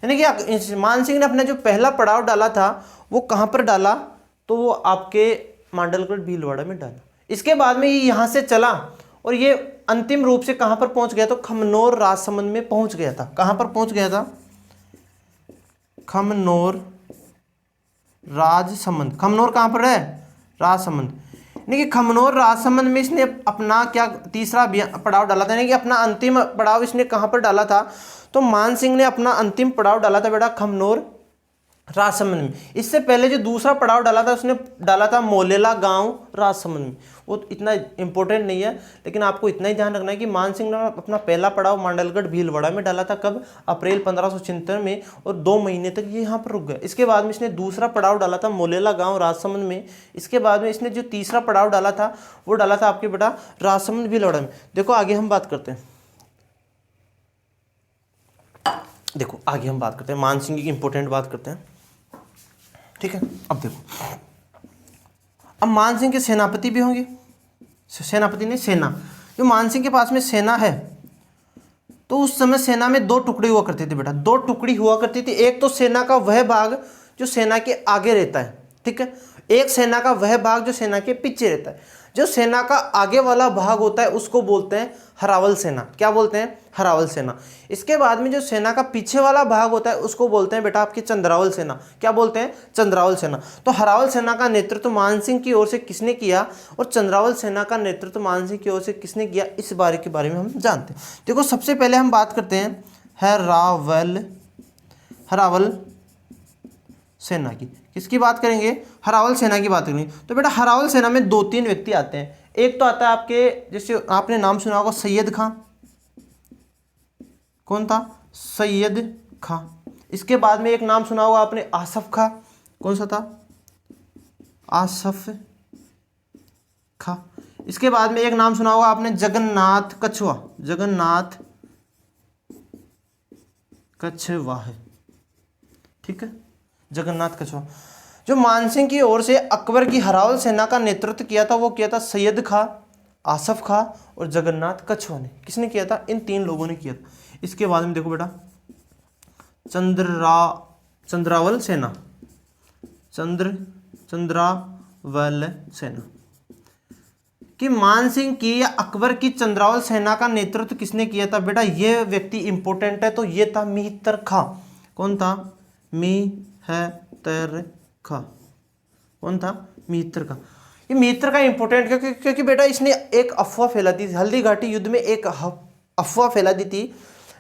यानी कि मान सिंह ने अपना जो पहला पड़ाव डाला था वो कहाँ पर डाला? तो वो आपके मांडलगढ़ भीलवाड़ा में डाला। इसके बाद में ये यहाँ से चला और ये अंतिम रूप से कहाँ पर पहुँच गया? तो खमनोर राजसमंद में पहुँच गया था। कहाँ पर पहुँच गया था? खमनोर राजसमंद। खमनोर कहाँ पर है? राजसमंद। यानी कि खमनोर राजसमंद में इसने अपना क्या तीसरा पड़ाव डाला था, यानी कि अपना अंतिम पड़ाव इसने कहाँ पर डाला था? तो मान सिंह ने अपना अंतिम पड़ाव डाला था बेटा खमनोर राजसमंद में। इससे पहले जो दूसरा पड़ाव डाला था उसने डाला था मोलेला गांव राजसमंद में। वो इतना इंपॉर्टेंट नहीं है, लेकिन आपको इतना ही ध्यान रखना है कि मान सिंह ने अपना पहला पड़ाव मांडलगढ़ भीलवाड़ा में डाला था। कब? अप्रैल 1576 में, और 2 महीने तक ये यहाँ पर रुक गया। इसके बाद में इसने दूसरा पड़ाव डाला था मोलेला गाँव राजसमंद में। इसके बाद में इसने जो तीसरा पड़ाव डाला था वो डाला था आपके बेटा राजसमंद भीलवाड़ा में। देखो आगे हम बात करते हैं। देखो आगे हम बात करते हैं मान सिंह की इंपॉर्टेंट बात करते हैं। ठीक है, अब देखो, अब मान सिंह के सेनापति भी होंगे। सेनापति नहीं, सेना। जो मान सिंह के पास में सेना है तो उस समय सेना में 2 टुकड़ी हुआ करती थी बेटा। 2 टुकड़ी हुआ करती थी। एक तो सेना का वह भाग जो सेना के आगे रहता है, ठीक है। एक सेना का वह भाग जो सेना के पीछे रहता है। जो सेना का आगे वाला भाग होता है उसको बोलते हैं हरावल सेना। क्या बोलते हैं? हरावल सेना। इसके बाद में जो सेना का पीछे वाला भाग होता है उसको बोलते हैं बेटा आपकी चंद्रावल सेना। क्या बोलते हैं? चंद्रावल सेना। तो हरावल सेना का नेतृत्व मान सिंह की ओर से किसने किया और चंद्रावल सेना का नेतृत्व मान सिंह की ओर से किसने किया, इस बारे के बारे में हम जानते हैं। देखो सबसे पहले हम बात करते हैं हरावल सेना की। किसकी बात करेंगे? हरावल सेना की बात करेंगे। तो बेटा हरावल सेना में 2-3 व्यक्ति आते हैं। एक तो आता है आपके, जैसे आपने नाम सुना होगा सैयद खां। कौन था? सैयद खां। इसके बाद में एक नाम सुना होगा आपने आसफ खां। कौन सा था? आसफ खां। इसके बाद में एक नाम सुना होगा आपने जगन्नाथ कछवा। जगन्नाथ कछवा है, ठीक है, जगन्नाथ कछवा। जो मानसिंह की ओर से अकबर की हरावल सेना का नेतृत्व किया था वो किया था सैयद खां, आसफ खां और जगन्नाथ कछवा ने। किसने किया था? इन 3 लोगों ने किया था। इसके बाद में देखो बेटा चंद्रावल सेना। चंद्रावल सेना कि मानसिंह की या अकबर की चंद्रावल सेना का नेतृत्व किसने किया था बेटा? ये व्यक्ति इंपॉर्टेंट है। तो ये था मिहितर खां। कौन था? मिहितर खां। कौन था? मिहितर खां। ये मिहितर का इंपॉर्टेंट क्योंकि बेटा इसने एक अफवाह फैला दी। हल्दी घाटी युद्ध में एक अफवाह फैला दी थी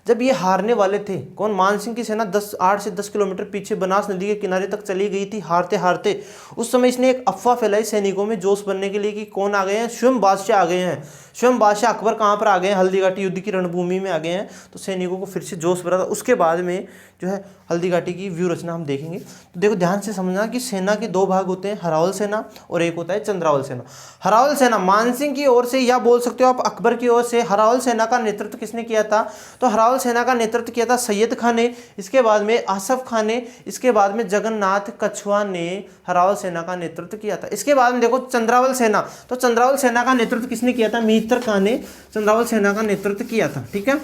जब ये हारने वाले थे। कौन? मानसिंह की सेना 8 से 10 किलोमीटर पीछे बनास नदी के किनारे तक चली गई थी हारते हारते। उस समय इसने एक अफवाह फैलाई सैनिकों में जोश बनने के लिए कि कौन आ गए हैं? स्वयं बादशाह आ गए हैं। स्वयं बादशाह अकबर कहाँ पर आ गए हैं? हल्दी घाटी युद्ध की रणभूमि में आ गए हैं। तो सैनिकों को फिर से जोश भरा था। उसके बाद में जो है हल्दी घाटी की व्यू रचना हम देखेंगे। तो देखो ध्यान से समझना कि सेना के 2 भाग होते हैं, हरावल सेना और एक होता है चंद्रावल सेना। हरावल सेना मानसिंह की ओर से, या बोल सकते हो आप अकबर की ओर से, हरावल सेना का नेतृत्व किसने किया था? तो हरावल सेना का नेतृत्व किया था सैयद खां ने। इसके बाद में आसफ खां ने। इसके बाद में जगन्नाथ कछवा ने हरावल सेना का नेतृत्व किया था। इसके बाद में देखो चंद्रावल सेना। तो चंद्रावल सेना का नेतृत्व किसने किया था? मिहितर खां ने चंद्रावल सेना का नेतृत्व किया था, ठीक है।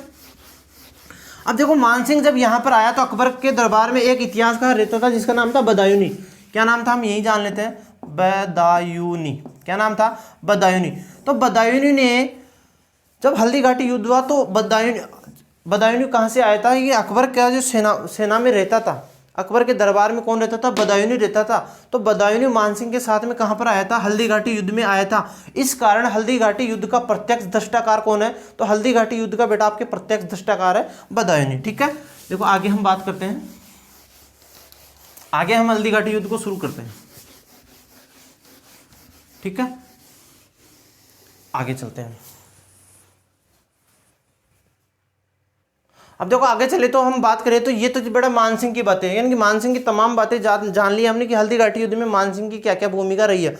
अब देखो मानसिंह जब यहाँ पर आया तो अकबर के दरबार में एक इतिहासकार रहता था जिसका नाम था बदायूनी। क्या नाम था? हम यही जान लेते हैं, बदायूनी। क्या नाम था? बदायूनी। तो बदायूनी ने जब हल्दी घाटी युद्ध हुआ तो बदायूनी कहाँ से आया था? ये अकबर का जो सेना में रहता था, अकबर के दरबार में कौन रहता था? बदायूनी रहता था। तो बदायूनी मानसिंह के साथ में कहाँ पर आया था? हल्दी घाटी युद्ध में आया था। इस कारण हल्दी घाटी युद्ध का प्रत्यक्ष दृष्टाकार कौन है? तो हल्दी घाटी युद्ध का बेटा आपके प्रत्यक्ष दृष्टाकार है बदायूनी, ठीक है। देखो आगे हम बात करते हैं। आगे हम हल्दी घाटी युद्ध को शुरू करते हैं, ठीक है। आगे चलते हैं। अब देखो आगे चले तो हम बात करें तो ये तो बड़ा मानसिंह की बातें हैं, यानी कि मानसिंह की तमाम बातें जान ली हमने कि हल्दी घाटी युद्ध में मानसिंह की क्या क्या भूमिका रही है।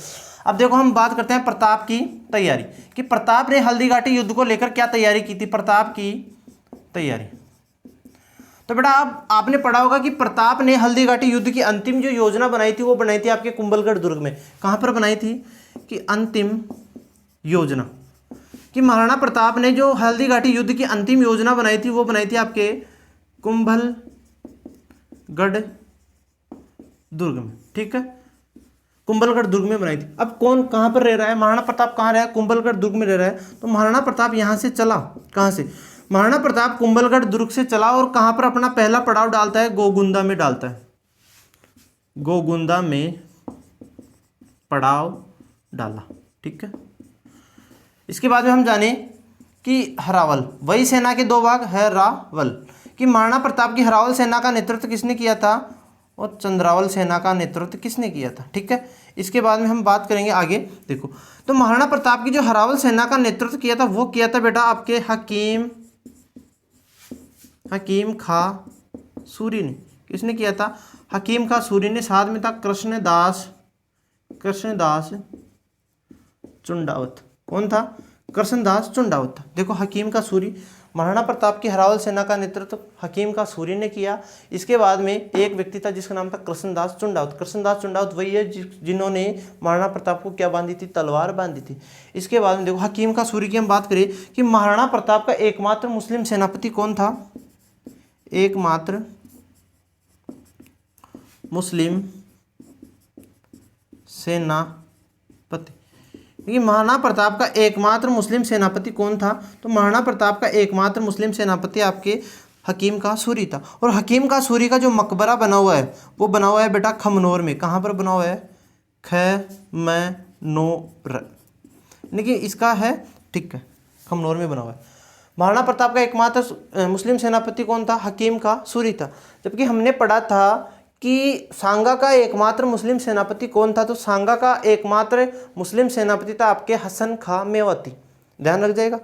अब देखो हम बात करते हैं प्रताप की तैयारी, कि प्रताप ने हल्दीघाटी युद्ध को लेकर क्या तैयारी की थी, प्रताप की तैयारी। तो बेटा आप आपने पढ़ा होगा कि प्रताप ने हल्दीघाटी युद्ध की अंतिम जो योजना बनाई थी वो बनाई थी आपके कुंभलगढ़ दुर्ग में। कहां पर बनाई थी, कि अंतिम योजना, कि महाराणा प्रताप ने जो हल्दीघाटी युद्ध की अंतिम योजना बनाई थी वो बनाई थी आपके कुंभलगढ़ दुर्ग में। ठीक है, कुंभलगढ़ दुर्ग में बनाई थी। अब कौन कहां पर रह रहा है, महाराणा प्रताप कहां रहा है, कुंभलगढ़ दुर्ग में रह रहा है। तो महाराणा प्रताप यहां से चला, कहां से, महाराणा प्रताप कुंभलगढ़ दुर्ग से चला और कहां पर अपना पहला पड़ाव डालता है, गोगुंदा में डालता है, गोगुंदा में पड़ाव डाला। ठीक है, इसके बाद में हम जाने कि हरावल, वही सेना के दो भाग है रावल, कि महाराणा प्रताप की हरावल सेना का नेतृत्व किसने किया था, और चंद्रावल सेना का नेतृत्व किसने किया था। ठीक है, इसके बाद में हम बात करेंगे आगे। देखो तो महाराणा प्रताप की जो हरावल सेना का नेतृत्व किया था वो किया था बेटा आपके हकीम खा सूरी ने। किसने किया था, हकीम खा सूरी ने। साथ में था कृष्णदास चुंडावत। कौन था, कृष्णदास चुंडावत था। देखो हकीम का सूरी, महाराणा प्रताप की हरावल सेना का नेतृत्व हकीम का सूरी ने किया। इसके बाद में एक व्यक्ति था जिसका नाम था कृष्णदास चुंडावत। कृष्णदास चुंडावत वही है जिन्होंने महाराणा प्रताप को क्या बांधी थी, तलवार बांधी थी। इसके बाद में देखो हकीम का सूरी की हम बात करें कि महाराणा प्रताप का एकमात्र मुस्लिम सेनापति कौन था, एकमात्र मुस्लिम सेनापति, क्योंकि महाराणा प्रताप का एकमात्र मुस्लिम सेनापति कौन था, तो महाराणा प्रताप का एकमात्र मुस्लिम सेनापति आपके हकीम का सूरी था। और हकीम का सूरी का जो मकबरा बना हुआ है वो बना हुआ है बेटा खमनोर में। कहाँ पर बना हुआ है, खमनोर, यानी कि इसका है, ठीक है, खमनोर में बना हुआ है। महाराणा प्रताप का एकमात्र मुस्लिम सेनापति कौन था, हकीम का सूरी था। जबकि हमने पढ़ा था कि सांगा का एकमात्र मुस्लिम सेनापति कौन था, तो सांगा का एकमात्र मुस्लिम सेनापति था आपके हसन खां मेवाती। ध्यान रख जाएगा,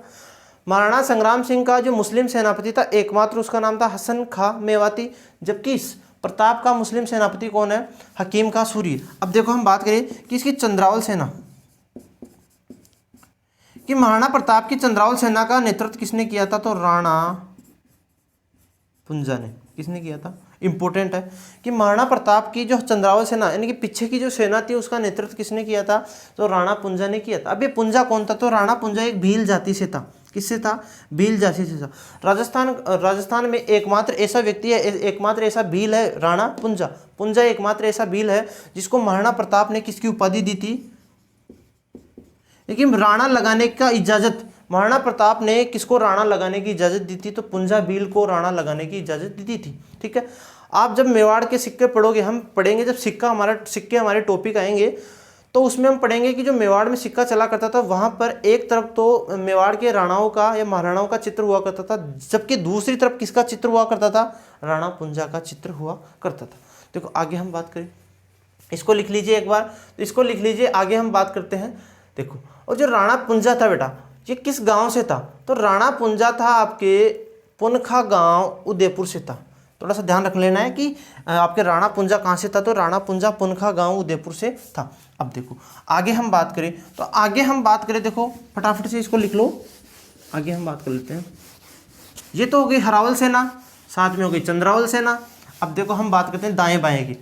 महाराणा संग्राम सिंह का जो मुस्लिम सेनापति था एकमात्र उसका नाम था हसन खां मेवाती। जबकि इस प्रताप का मुस्लिम सेनापति कौन है, हकीम का सूरी। अब देखो हम बात करें कि इसकी चंद्रावल सेना, कि महाराणा प्रताप की चंद्रावल सेना का नेतृत्व किसने किया था, तो राणा पुंजा ने। किसने किया था, इंपॉर्टेंट है कि महाराणा प्रताप की जो चंद्रावल सेना यानी कि पीछे की जो सेना थी उसका नेतृत्व किसने किया था, तो राणा पुंजा ने किया था। अब ये पुंजा कौन था, तो राणा पुंजा एक भील जाति से था। किससे था, भील जाति से था। राजस्थान में एकमात्र ऐसा व्यक्ति है, एकमात्र ऐसा भील है राणा पुंजा। पुंजा एकमात्र ऐसा भील है जिसको महाराणा प्रताप ने किसकी उपाधि दी थी, लेकिन राणा लगाने का इजाजत महाराणा प्रताप ने किसको राणा लगाने की इजाजत दी थी, तो पुंजा भील को राणा लगाने की इजाजत दी थी। ठीक है, आप जब मेवाड़ के सिक्के पढ़ोगे, हम पढ़ेंगे जब सिक्के हमारे टॉपिक आएंगे तो उसमें हम पढ़ेंगे कि जो मेवाड़ में सिक्का चला करता था वहां पर एक तरफ तो मेवाड़ के राणाओं का या महाराणाओं का चित्र हुआ करता था, जबकि दूसरी तरफ किसका चित्र हुआ करता था, राणा पुंजा का चित्र हुआ करता था। देखो आगे हम बात करें, इसको लिख लीजिए एक बार, तो इसको लिख लीजिए, आगे हम बात करते हैं। देखो, और जो राणा पुंजा था बेटा ये किस गांव से था, तो राणा पुंजा था आपके पुनखा गांव उदयपुर से था। थोड़ा सा ध्यान रख लेना है कि आपके राणा पुंजा कहाँ से था, तो राणा पुंजा पुनखा गांव उदयपुर से था। अब देखो आगे हम बात करें, तो आगे हम बात करें, देखो फटाफट से इसको लिख लो, आगे हम बात कर लेते हैं। ये तो हो गई हरावल सेना, साथ में हो गई चंद्रावल सेना। अब देखो हम बात करते हैं दाएं बाएं की।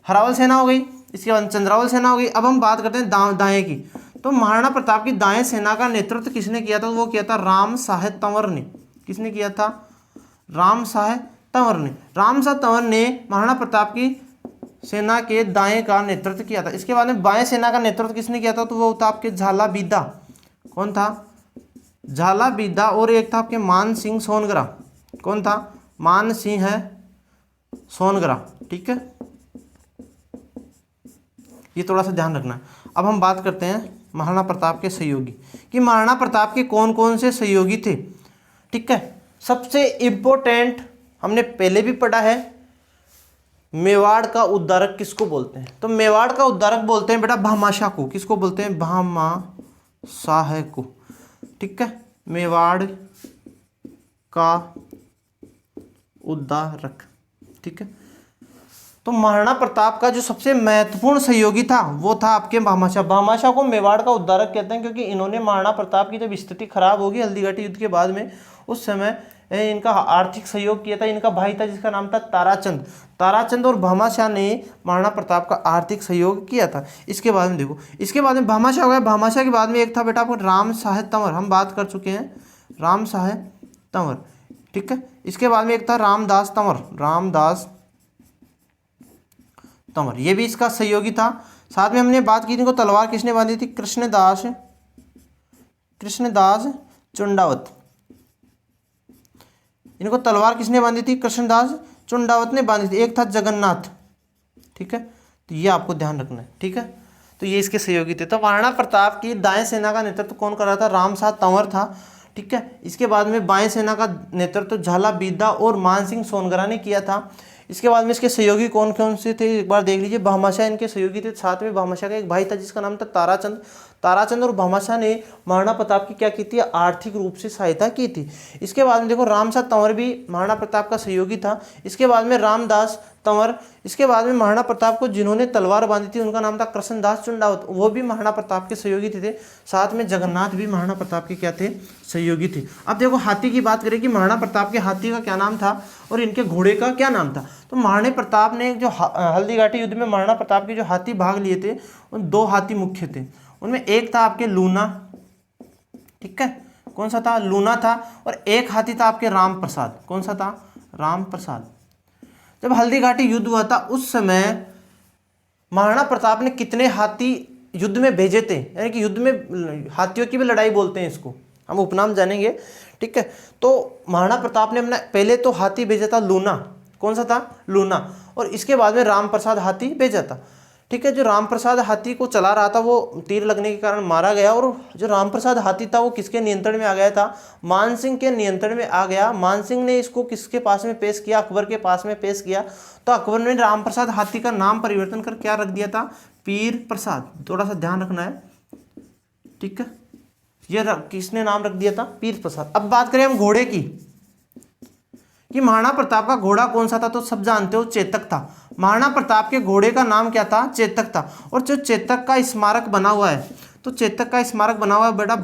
हरावल सेना हो गई, इसके बाद चंद्रावल सेना हो गई। अब हम बात करते हैं दाएं की। तो महाराणा प्रताप की दाएं सेना का नेतृत्व किसने किया था, वो किया था राम साहे तंवर ने। किसने किया था, राम साहे तंवर ने। राम साहे तंवर ने महाराणा प्रताप की सेना के दाएं का नेतृत्व किया था। इसके बाद में बाएं सेना का नेतृत्व किसने किया था, तो वो था आपके झाला बीदा। कौन था, झाला बीदा। और एक था आपके मान सिंह सोनगरा। कौन था, मान सिंह है सोनगरा। ठीक है, ये थोड़ा सा ध्यान रखना है। अब हम बात करते हैं महाराणा प्रताप के सहयोगी, कि महाराणा प्रताप के कौन कौन से सहयोगी थे। ठीक है, सबसे इंपॉर्टेंट हमने पहले भी पढ़ा है, मेवाड़ का उद्धारक किसको बोलते हैं, तो मेवाड़ का उद्धारक बोलते हैं बेटा भामाशाह को। किसको बोलते हैं, भामाशाह को। ठीक है, मेवाड़ का उद्धारक। ठीक है, तो महाराणा प्रताप का जो सबसे महत्वपूर्ण सहयोगी था वो था आपके भामाशाह। भामाशाह को मेवाड़ का उद्धारक कहते हैं, क्योंकि इन्होंने महाराणा प्रताप की जब स्थिति खराब होगी हल्दीघाटी युद्ध के बाद में, उस समय इनका आर्थिक सहयोग किया था। इनका भाई था जिसका नाम था ताराचंद। ताराचंद और भामाशाह ने महाराणा प्रताप का आर्थिक सहयोग किया था। इसके बाद में देखो, इसके बाद में भामाशाह हो गया। भामाशाह के बाद में एक था बेटा आपको राम शाह तंवर, हम बात कर चुके हैं राम शाह तंवर, ठीक है। इसके बाद में एक था रामदास तंवर, रामदास तंवर, ये भी इसका सहयोगी था। साथ में हमने बात की थी इनको तलवार किसने बांधी थी, कृष्णदास चुंडावत। इनको तलवार किसने बांधी थी, कृष्णदास चुंडावत ने बांधी थी। एक था जगन्नाथ, ठीक है, तो ये आपको ध्यान रखना है, ठीक है। तो ये इसके सहयोगी थे। तो महाराणा प्रताप की दाएं सेना का नेतृत्व कौन कर रहा था, रामशाह तंवर था, ठीक है। इसके बाद में बाएं सेना का नेतृत्व झाला बीदा और मान सिंह सोनगरा ने किया था। इसके बाद में इसके सहयोगी कौन कौन से थे एक बार देख लीजिए। भामाशाह इनके सहयोगी थे, साथ में भामाशाह का एक भाई था जिसका नाम था ताराचंद। ताराचंद और भामाशाह ने महाराणा प्रताप की क्या की थी, आर्थिक रूप से सहायता की थी। इसके बाद में देखो रामशाह तंवर भी महाराणा प्रताप का सहयोगी था। इसके बाद में रामदास तंवर। इसके बाद में महाराणा प्रताप को जिन्होंने तलवार बांधी थी उनका नाम था कृष्णदास चुंडावत, वो भी महाराणा प्रताप के सहयोगी थे। साथ में जगन्नाथ भी महाराणा प्रताप के क्या थे, सहयोगी थे। अब देखो हाथी की बात करें कि महाराणा प्रताप के हाथी का क्या नाम था और इनके घोड़े का क्या नाम था। तो महाराणा प्रताप ने जो हल्दीघाटी युद्ध में महाराणा प्रताप के जो हाथी भाग लिए थे उन 2 हाथी मुख्य थे। उनमें एक था आपके लूना, ठीक है, कौन सा था, लूना था। और एक हाथी था आपके राम प्रसाद, कौन सा था, राम प्रसाद। जब हल्दीघाटी युद्ध हुआ था उस समय महाराणा प्रताप ने कितने हाथी युद्ध में भेजे थे, यानी कि युद्ध में हाथियों की भी लड़ाई बोलते हैं इसको, हम उपनाम जानेंगे, ठीक है। तो महाराणा प्रताप ने अपना पहले तो हाथी भेजा था लूना, कौन सा था, लूना। और इसके बाद में राम प्रसाद हाथी भेजा था, ठीक है। जो राम प्रसाद हाथी को चला रहा था वो तीर लगने के कारण मारा गया। और जो राम प्रसाद हाथी था वो किसके नियंत्रण में आ गया था, मान सिंह के नियंत्रण में आ गया। मान सिंह ने इसको किसके पास में पेश किया, अकबर के पास में पेश किया। तो अकबर ने राम प्रसाद हाथी का नाम परिवर्तन कर क्या रख दिया था, पीर प्रसाद। थोड़ा सा ध्यान रखना है, ठीक है, ये किसने नाम रख दिया था, पीर प्रसाद। अब बात करें हम घोड़े की कि महाराणा प्रताप का घोड़ा कौन सा था, तो सब जानते हो चेतक था। महाराणा प्रताप के घोड़े का नाम क्या था, चेतक था। और जो चेतक का स्मारक बना हुआ है, तो चेतक का स्मारक बना हुआ है बेटा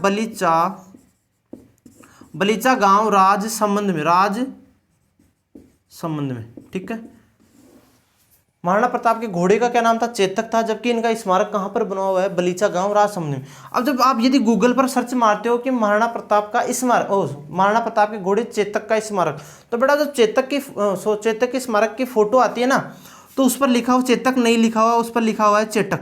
बलीचा गांव राजसमंद में, ठीक है। महाराणा प्रताप के घोड़े का क्या नाम था, चेतक था, जबकि इनका स्मारक कहाँ पर बना हुआ है, बलीचा गांव राजसमंद में। अब जब आप यदि गूगल पर सर्च मारते हो कि महाराणा प्रताप का स्मारक, महाराणा प्रताप के घोड़े चेतक का स्मारक, तो बेटा जब चेतक के स्मारक की फोटो आती है ना, तो उस पर लिखा हुआ चेतक नहीं लिखा हुआ, उस पर लिखा हुआ है चेटक।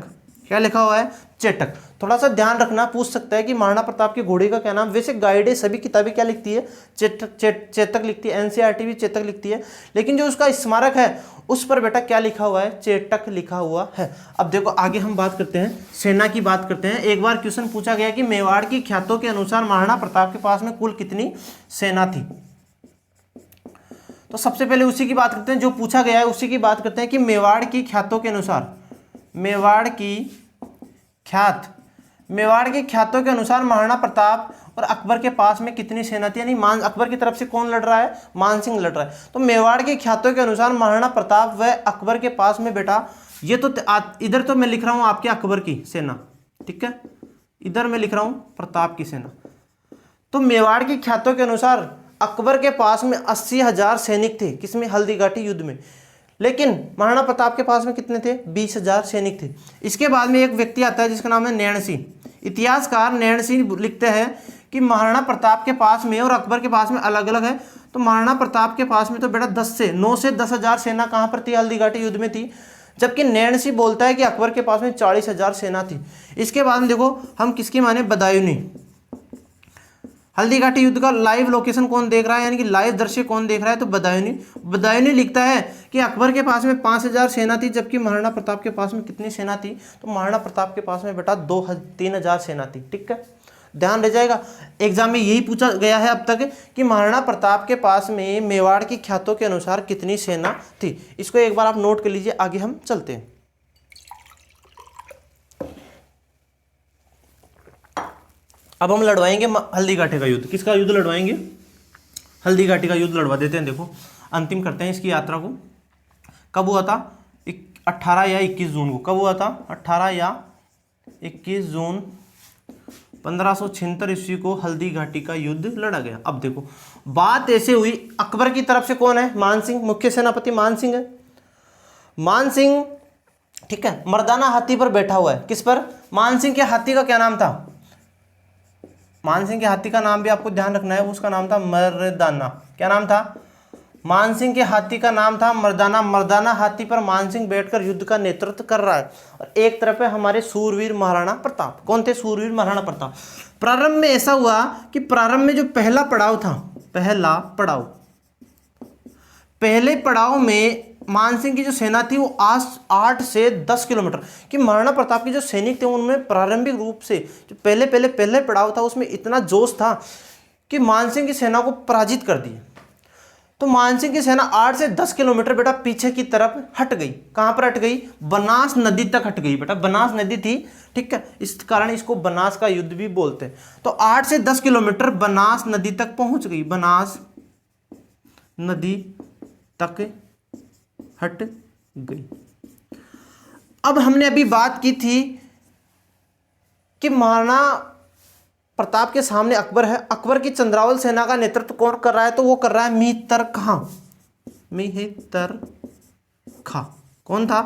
क्या लिखा हुआ है, चेटक। थोड़ा सा ध्यान रखना, पूछ सकता है कि महाराणा प्रताप के घोड़े का क्या नाम। वैसे गाइड है, सभी किताबें क्या लिखती है, चेतक लिखती है, एनसीईआरटी भी चेतक लिखती है, लेकिन जो उसका स्मारक है उस पर बेटा क्या लिखा हुआ है, चेटक लिखा हुआ है। अब देखो आगे हम बात करते हैं, सेना की बात करते हैं। एक बार क्वेश्चन पूछा गया कि मेवाड़ की ख्यातों के अनुसार महाराणा प्रताप के पास में कुल कितनी सेना थी। तो सबसे पहले उसी की बात करते हैं, जो पूछा गया है उसी की बात करते हैं कि मेवाड़ की ख्यातों के अनुसार, मेवाड़ की ख्यातों के अनुसार महाराणा प्रताप और अकबर के पास में कितनी सेना थी, यानी अकबर की तरफ से कौन लड़ रहा है, मान सिंह लड़ रहा है। तो मेवाड़ की ख्यातों के अनुसार महाराणा प्रताप व अकबर के पास में बेटा, ये तो इधर तो मैं लिख रहा हूं आपके अकबर की सेना, ठीक है, इधर मैं लिख रहा हूं प्रताप की सेना। तो मेवाड़ की ख्यातों के अनुसार अकबर के पास में 80,000 सैनिक थे, किसमें, हल्दीघाटी युद्ध में। लेकिन महाराणा प्रताप के पास में कितने थे, 20,000 सैनिक थे। इसके बाद में एक व्यक्ति आता है जिसका नाम है नैण सिंह। इतिहासकार नैण सिंह लिखते हैं कि महाराणा प्रताप के पास में और अकबर के पास में अलग अलग है। तो महाराणा प्रताप के पास में तो बेटा 9 से 10,000 सेना कहाँ पर थी, हल्दीघाटी युद्ध में थी। जबकि नैण सिंह बोलता है कि अकबर के पास में 40,000 सेना थी। इसके बाद में देखो हम किसकी माने, बदायूनी। हल्दीघाटी युद्ध का लाइव लोकेशन कौन देख रहा है, यानी कि लाइव दृश्य कौन देख रहा है, तो बदायूनी लिखता है कि अकबर के पास में 5,000 सेना थी, जबकि महाराणा प्रताप के पास में कितनी सेना थी, तो महाराणा प्रताप के पास में बेटा 3,000 सेना थी, ठीक है, ध्यान रह जाएगा। एग्जाम में यही पूछा गया है अब तक कि महाराणा प्रताप के पास में मेवाड़ की ख्यातों के अनुसार कितनी सेना थी। इसको एक बार आप नोट कर लीजिए, आगे हम चलते हैं। अब हम लड़वाएंगे हल्दीघाटी का युद्ध। किसका युद्ध लड़वाएंगे, हल्दीघाटी का युद्ध लड़वा देते हैं। देखो अंतिम करते हैं इसकी यात्रा को। कब हुआ था, 18 या 21 जून को। कब हुआ था? 18 या 21 जून 1576 ईस्वी को हल्दी घाटी का युद्ध लड़ा गया। अब देखो बात ऐसे हुई, अकबर की तरफ से कौन है? मान सिंह, मुख्य सेनापति मान सिंह है। मान सिंह, ठीक है, मर्दाना हाथी पर बैठा हुआ है। किस पर? मान सिंह के हाथी का क्या नाम था? मान सिंह के हाथी का नाम भी आपको ध्यान रखना है, उसका नाम था मर्दाना। क्या नाम था? मान सिंह के हाथी का नाम था मर्दाना। मर्दाना हाथी पर मान सिंह बैठकर युद्ध का नेतृत्व कर रहा है और एक तरफ है हमारे सूरवीर महाराणा प्रताप। कौन थे? सूरवीर महाराणा प्रताप। प्रारंभ में ऐसा हुआ कि प्रारंभ में जो पहला पड़ाव था, पहले पड़ाव में मान सिंह की जो सेना थी वो 8 से 10 किलोमीटर कि महाराणा प्रताप के जो सैनिक थे उनमें प्रारंभिक रूप से जो पहले पड़ाव था उसमें इतना जोश था कि मान सिंह की सेना को पराजित कर दिया। तो मान सिंह की सेना 8 से 10 किलोमीटर बेटा पीछे की तरफ हट गई। कहां पर हट गई? बनास नदी तक हट गई बेटा। बनास नदी थी, ठीक है, इस कारण इसको बनास का युद्ध भी बोलते हैं। तो 8 से 10 किलोमीटर बनास नदी तक पहुंच गई, बनास नदी तक हट गई। अब हमने अभी बात की थी कि महाराणा प्रताप के सामने अकबर है। अकबर की चंद्रावल सेना का नेतृत्व कौन कर रहा है? तो वो कर रहा है मिहितर खां। मिहितर खां कौन था?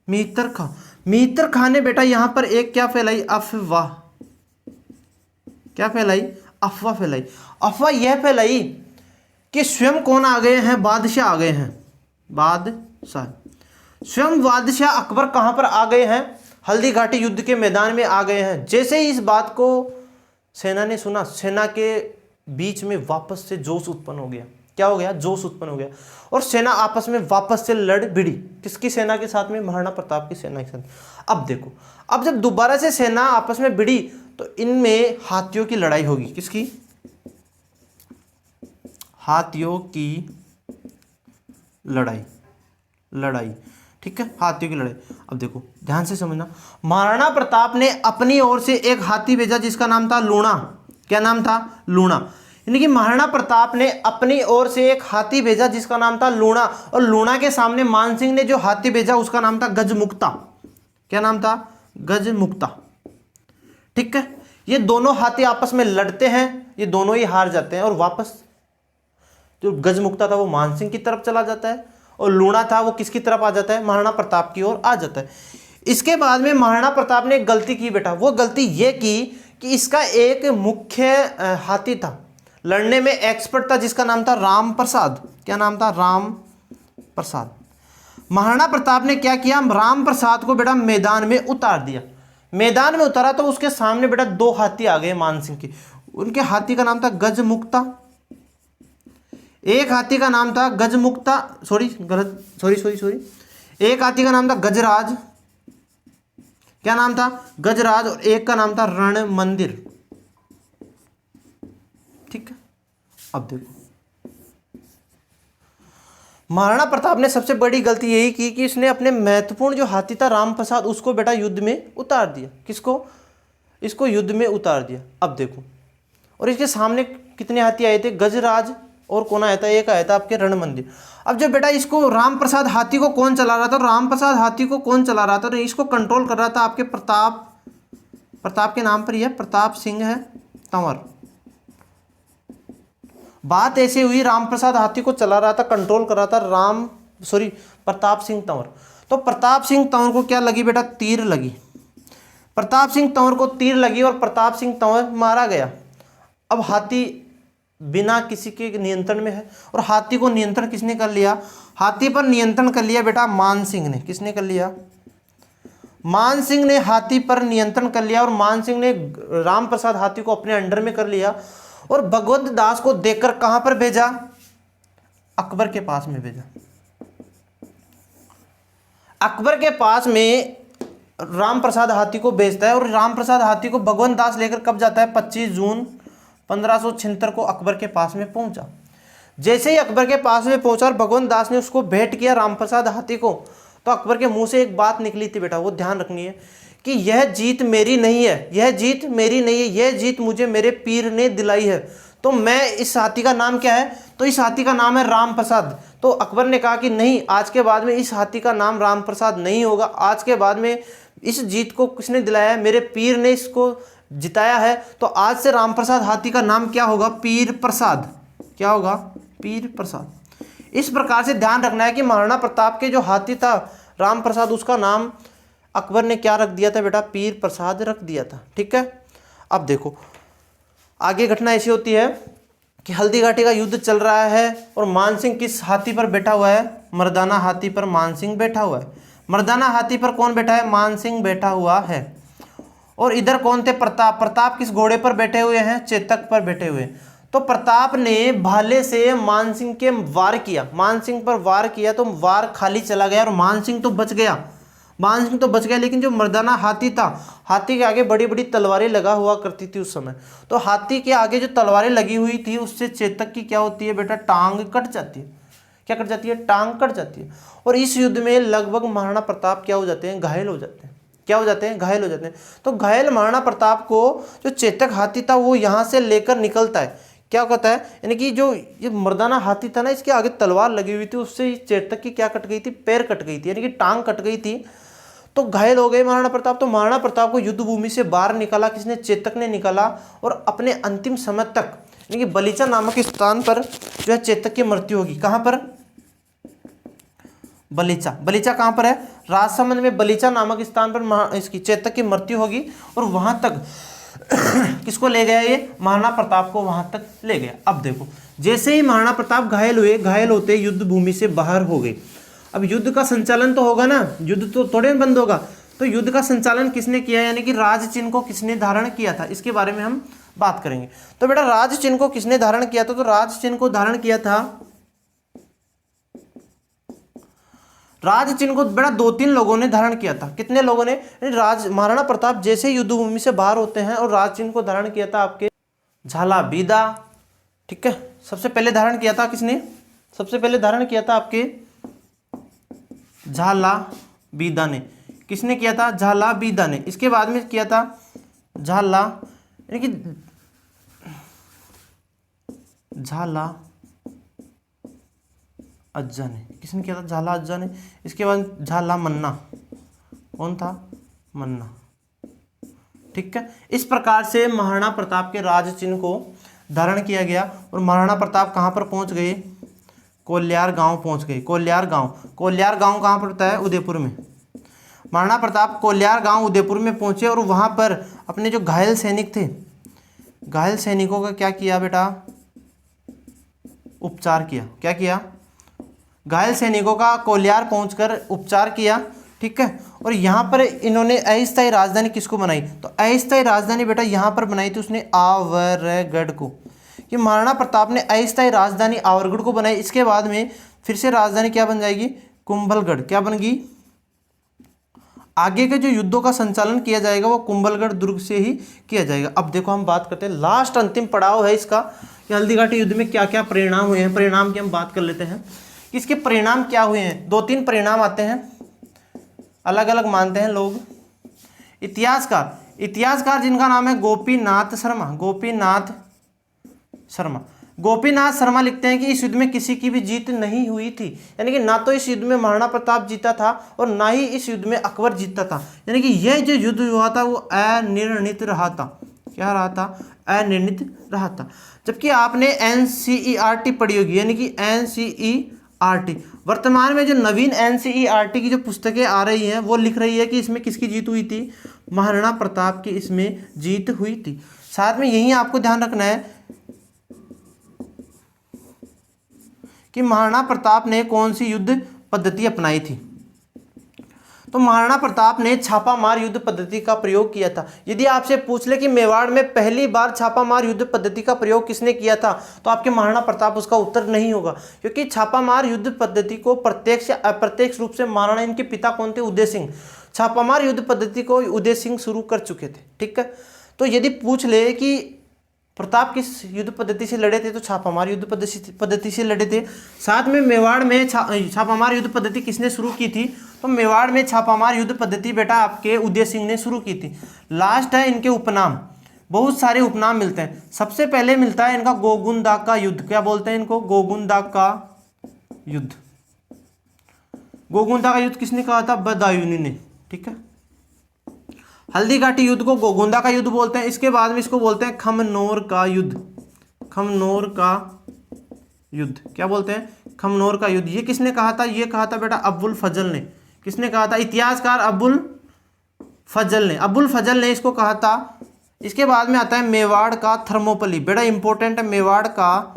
मिहितर खां। मिहितर खां ने बेटा यहां पर एक क्या फैलाई? अफवाह। क्या फैलाई? अफवाह फैलाई। अफवाह यह फैलाई कि स्वयं कौन आ गए हैं? बादशाह आ गए हैं। बादशाह, स्वयं बादशाह अकबर कहां पर आ गए हैं? हल्दी घाटी युद्ध के मैदान में आ गए हैं। जैसे ही इस बात को सेना ने सुना, सेना के बीच में वापस से जोश उत्पन्न हो गया। क्या हो गया? जोश उत्पन्न हो गया और सेना आपस में वापस से लड़ भिड़ी। किसकी सेना के साथ में? महाराणा प्रताप की सेना के साथ। अब देखो, अब जब दोबारा से सेना आपस में भिड़ी तो इनमें हाथियों की लड़ाई होगी। किसकी? हाथियों की लड़ाई, ठीक है, हाथियों की लड़ाई। अब देखो ध्यान से समझना, महाराणा प्रताप ने अपनी ओर से एक हाथी भेजा जिसका नाम था लूणा। क्या नाम था? लूणा। यानी कि महाराणा प्रताप ने अपनी ओर से एक हाथी भेजा जिसका नाम था लूणा और लूणा के सामने मान सिंह ने जो हाथी भेजा उसका नाम था गजमुक्ता। क्या नाम था? गजमुक्ता, ठीक है। ये दोनों हाथी आपस में लड़ते हैं, ये दोनों ही हार जाते हैं और वापस जो गजमुक्ता था वो मान सिंह की तरफ चला जाता है और लूणा था वो किसकी तरफ आ जाता है? महाराणा प्रताप की ओर आ जाता है। इसके बाद में महाराणा प्रताप ने एक गलती की बेटा। वो गलती ये की कि इसका एक मुख्य हाथी था, लड़ने में एक्सपर्ट था, जिसका नाम था राम प्रसाद। क्या नाम था? राम प्रसाद। महाराणा प्रताप ने क्या किया? राम प्रसाद को बेटा मैदान में उतार दिया। मैदान में उतारा तो उसके सामने बेटा 2 हाथी आ गए मान सिंह के। उनके हाथी का नाम था गजमुक्ता। एक हाथी का नाम था गजमुक्ता, सॉरी एक हाथी का नाम था गजराज। क्या नाम था? गजराज। और एक का नाम था रण मंदिर, ठीक है। अब देखो महाराणा प्रताप ने सबसे बड़ी गलती यही की कि इसने अपने महत्वपूर्ण जो हाथी था राम प्रसाद उसको बेटा युद्ध में उतार दिया। किसको? इसको युद्ध में उतार दिया। अब देखो, और इसके सामने कितने हाथी आए थे? गजराज और कौन आया था? एक आया था आपके रण मंदिर। अब जब बेटा इसको राम प्रसाद हाथी को कौन चला रहा था? राम प्रसाद हाथी को कौन चला रहा था? तो इसको कंट्रोल कर रहा था आपके प्रताप के नाम पर यह प्रताप सिंह है तंवर। बात ऐसे हुई, राम प्रसाद हाथी को चला रहा था, कंट्रोल कर रहा था प्रताप सिंह तंवर। तो प्रताप सिंह तंवर को क्या लगी बेटा? तीर लगी। प्रताप सिंह तंवर को तीर लगी और प्रताप सिंह तंवर मारा गया। अब हाथी बिना किसी के नियंत्रण में है और हाथी को नियंत्रण किसने कर लिया? हाथी पर नियंत्रण कर लिया बेटा मान सिंह ने। किसने कर लिया? मान सिंह ने हाथी पर नियंत्रण कर लिया और मान सिंह ने राम प्रसाद हाथी को अपने अंडर में कर लिया और भगवत दास को देखकर कहां पर भेजा? अकबर के पास में भेजा। अकबर के पास में राम प्रसाद हाथी को भेजता है और राम प्रसाद हाथी को भगवंत दास लेकर कब जाता है? 25 जून 1576 को अकबर के पास में पहुंचा। जैसे ही अकबर के पास में पहुंचा और भगवंत दास ने उसको भेंट किया राम प्रसाद हाथी को, तो अकबर के मुंह से एक बात निकली थी बेटा, वो ध्यान रखनी है कि यह जीत मेरी नहीं है, यह जीत मेरी नहीं है, यह जीत मुझे मेरे पीर ने दिलाई है। तो मैं इस हाथी का नाम क्या है, तो इस हाथी का नाम है राम प्रसाद। तो अकबर ने कहा कि नहीं, आज के बाद में इस हाथी का नाम राम प्रसाद नहीं होगा, आज के बाद में इस जीत को किसने दिलाया है, मेरे पीर ने इसको जिताया है, तो आज से राम प्रसाद हाथी का नाम क्या होगा, पीर प्रसाद। क्या होगा, पीर प्रसाद। इस प्रकार से ध्यान रखना है कि महाराणा प्रताप के जो हाथी था राम प्रसाद, उसका नाम अकबर ने क्या रख दिया था बेटा, पीर प्रसाद रख दिया था। ठीक है, अब देखो आगे घटना ऐसी होती है कि हल्दी घाटी का युद्ध चल रहा है और मानसिंह किस हाथी पर बैठा हुआ है, मर्दाना हाथी पर मानसिंह बैठा हुआ है। मर्दाना हाथी पर कौन बैठा है, मानसिंह बैठा हुआ है। और इधर कौन थे, प्रताप। प्रताप किस घोड़े पर बैठे हुए हैं, चेतक पर बैठे हुए हैं। तो प्रताप ने भाले से मानसिंह के वार किया, मानसिंह पर वार किया तो वार खाली चला गया और मानसिंह तो बच गया, मानसिंह तो बच गया। लेकिन जो मर्दाना हाथी था, हाथी के आगे बड़ी बड़ी तलवारें लगा हुआ करती थी उस समय, तो हाथी के आगे जो तलवारें लगी हुई थी उससे चेतक की क्या होती है बेटा, टांग कट जाती है। क्या कट जाती है, टांग कट जाती है। और इस युद्ध में लगभग महाराणा प्रताप क्या हो जाते हैं, घायल हो जाते हैं। क्या हो जाते हैं, घायल हो जाते हैं। तो घायल महाराणा प्रताप को जो चेतक हाथी था वो यहाँ से लेकर निकलता है। क्या कहता है, यानी कि जो ये मर्दाना हाथी था ना, इसके आगे तलवार लगी हुई थी, उससे चेतक की क्या कट गई थी, पैर कट गई थी, यानी कि टांग कट गई थी। तो घायल हो गए महाराणा प्रताप। तो महाराणा प्रताप को युद्ध भूमि से बाहर निकाला किसने, चेतक ने निकाला। और अपने अंतिम समय तक यानी कि बलीचा नामक स्थान पर जो है चेतक की मृत्यु होगी। कहाँ पर, बलीचा। बलीचा कहाँ पर है, राजसमंद में बलीचा नामक स्थान पर इसकी चेतक की मृत्यु होगी। और वहां तक किसको ले गया, ये महाराणा प्रताप को वहां तक ले गया। अब देखो जैसे ही महाराणा प्रताप घायल हुए, घायल होते युद्ध भूमि से बाहर हो गए। अब युद्ध का संचालन तो होगा ना, युद्ध तो थोड़े बंद होगा। तो युद्ध का संचालन किसने किया, यानी कि राज चिन्ह को किसने धारण किया था, इसके बारे में हम बात करेंगे। तो बेटा राज चिन्ह को किसने धारण किया था, तो राज चिन्ह को धारण किया था, राज चिन्ह को बेटा 2-3 लोगों ने धारण किया था। कितने लोगों ने, राज महाराणा प्रताप जैसे युद्ध भूमि से बाहर होते हैं और राज चिन्ह को धारण किया था आपके झाला बीदा। ठीक है, सबसे पहले धारण किया था किसने, सबसे पहले धारण किया था आपके झाला बीदा ने। किसने किया था, झाला बीदा ने। इसके बाद में किया था झाला, यानी कि झाला अज्जा ने। किसने किया था, झाला अज्जा ने। इसके बाद झाला मन्ना, कौन था, मन्ना। ठीक है, इस प्रकार से महाराणा प्रताप के राज चिन्ह को धारण किया गया। और महाराणा प्रताप कहाँ पर पहुंच गए, कोल्यार गांव पहुंच गए। कोल्यार गांव, कोल्यार गांव कहाँ पड़ता है, उदयपुर में। महाराणा प्रताप कोल्यार गांव उदयपुर में पहुंचे और वहां पर अपने जो घायल सैनिक थे, घायल सैनिकों का क्या किया बेटा, उपचार किया। क्या किया, घायल सैनिकों का कोल्यार पहुंचकर उपचार किया। ठीक है, और यहाँ पर इन्होंने अस्थायी राजधानी किसको बनाई, तो अस्थायी राजधानी बेटा यहाँ पर बनाई थी उसने, आवरगढ़ को। कि महाराणा प्रताप ने अस्थायी राजधानी आवरगढ़ को बनाई। इसके बाद में फिर से राजधानी क्या बन जाएगी, कुंभलगढ़। क्या बन गई, आगे के जो युद्धों का संचालन किया जाएगा वो कुंभलगढ़ दुर्ग से ही किया जाएगा। अब देखो हम बात करते हैं, लास्ट अंतिम पड़ाव है इसका कि हल्दी घाटी युद्ध में क्या क्या परिणाम हुए हैं। परिणाम की हम बात कर लेते हैं कि इसके परिणाम क्या हुए हैं। 2-3 परिणाम आते हैं, अलग अलग मानते हैं लोग। इतिहासकार, इतिहासकार जिनका नाम है गोपीनाथ शर्मा, गोपीनाथ शर्मा। गोपीनाथ शर्मा लिखते हैं कि इस युद्ध में किसी की भी जीत नहीं हुई थी, यानी कि ना तो इस युद्ध में महाराणा प्रताप जीता था और ना ही इस युद्ध में अकबर जीता था। यानी कि यह जो युद्ध हुआ था वो अनिर्णित रहा था। क्या रहा था, अनिर्णित रहा था। जबकि आपने एनसीईआरटी पढ़ी होगी, यानी कि एनसीईआरटी, वर्तमान में जो नवीन एनसीईआरटी की जो पुस्तकें आ रही हैं वो लिख रही है कि इसमें किसकी जीत हुई थी, महाराणा प्रताप की इसमें जीत हुई थी। साथ में यही आपको ध्यान रखना है कि महाराणा प्रताप ने कौन सी युद्ध पद्धति अपनाई थी। तो महाराणा प्रताप ने छापामार युद्ध पद्धति का प्रयोग किया था। यदि आपसे पूछ ले कि मेवाड़ में पहली बार छापामार युद्ध पद्धति का प्रयोग किसने किया था, तो आपके महाराणा प्रताप उसका उत्तर नहीं होगा, क्योंकि छापामार युद्ध पद्धति को प्रत्यक्ष या अप्रत्यक्ष रूप से महाराणा, इनके पिता कौन थे, उदय सिंह। छापामार युद्ध पद्धति को उदय सिंह शुरू कर चुके थे। ठीक है, तो यदि पूछ ले कि प्रताप किस युद्ध पद्धति से लड़े थे, तो छापामार युद्ध पद्धति से लड़े थे। साथ में मेवाड़ में छापामार युद्ध पद्धति किसने शुरू की थी, तो मेवाड़ में छापामार युद्ध पद्धति बेटा आपके उदय सिंह ने शुरू की थी। लास्ट है इनके उपनाम, बहुत सारे उपनाम मिलते हैं। सबसे पहले मिलता है इनका गोगुंदा का युद्ध। क्या बोलते हैं इनको? गोगुंदा का युद्ध। गोगुंदा का युद्ध किसने कहा था? बदायूनी ने। ठीक है, हल्दी घाटी युद्ध को गोगुंदा का युद्ध बोलते हैं। इसके बाद में इसको बोलते हैं खमनोर का युद्ध। खमनोर का युद्ध क्या बोलते हैं? खमनोर का युद्ध। ये किसने कहा था? ये कहा था बेटा अबुल फजल ने। किसने कहा था? इतिहासकार अबुल फजल ने। अबुल फजल ने इसको कहा था। इसके बाद में आता है मेवाड़ का थर्मोपल्ली। बेटा इंपॉर्टेंट है, मेवाड़ का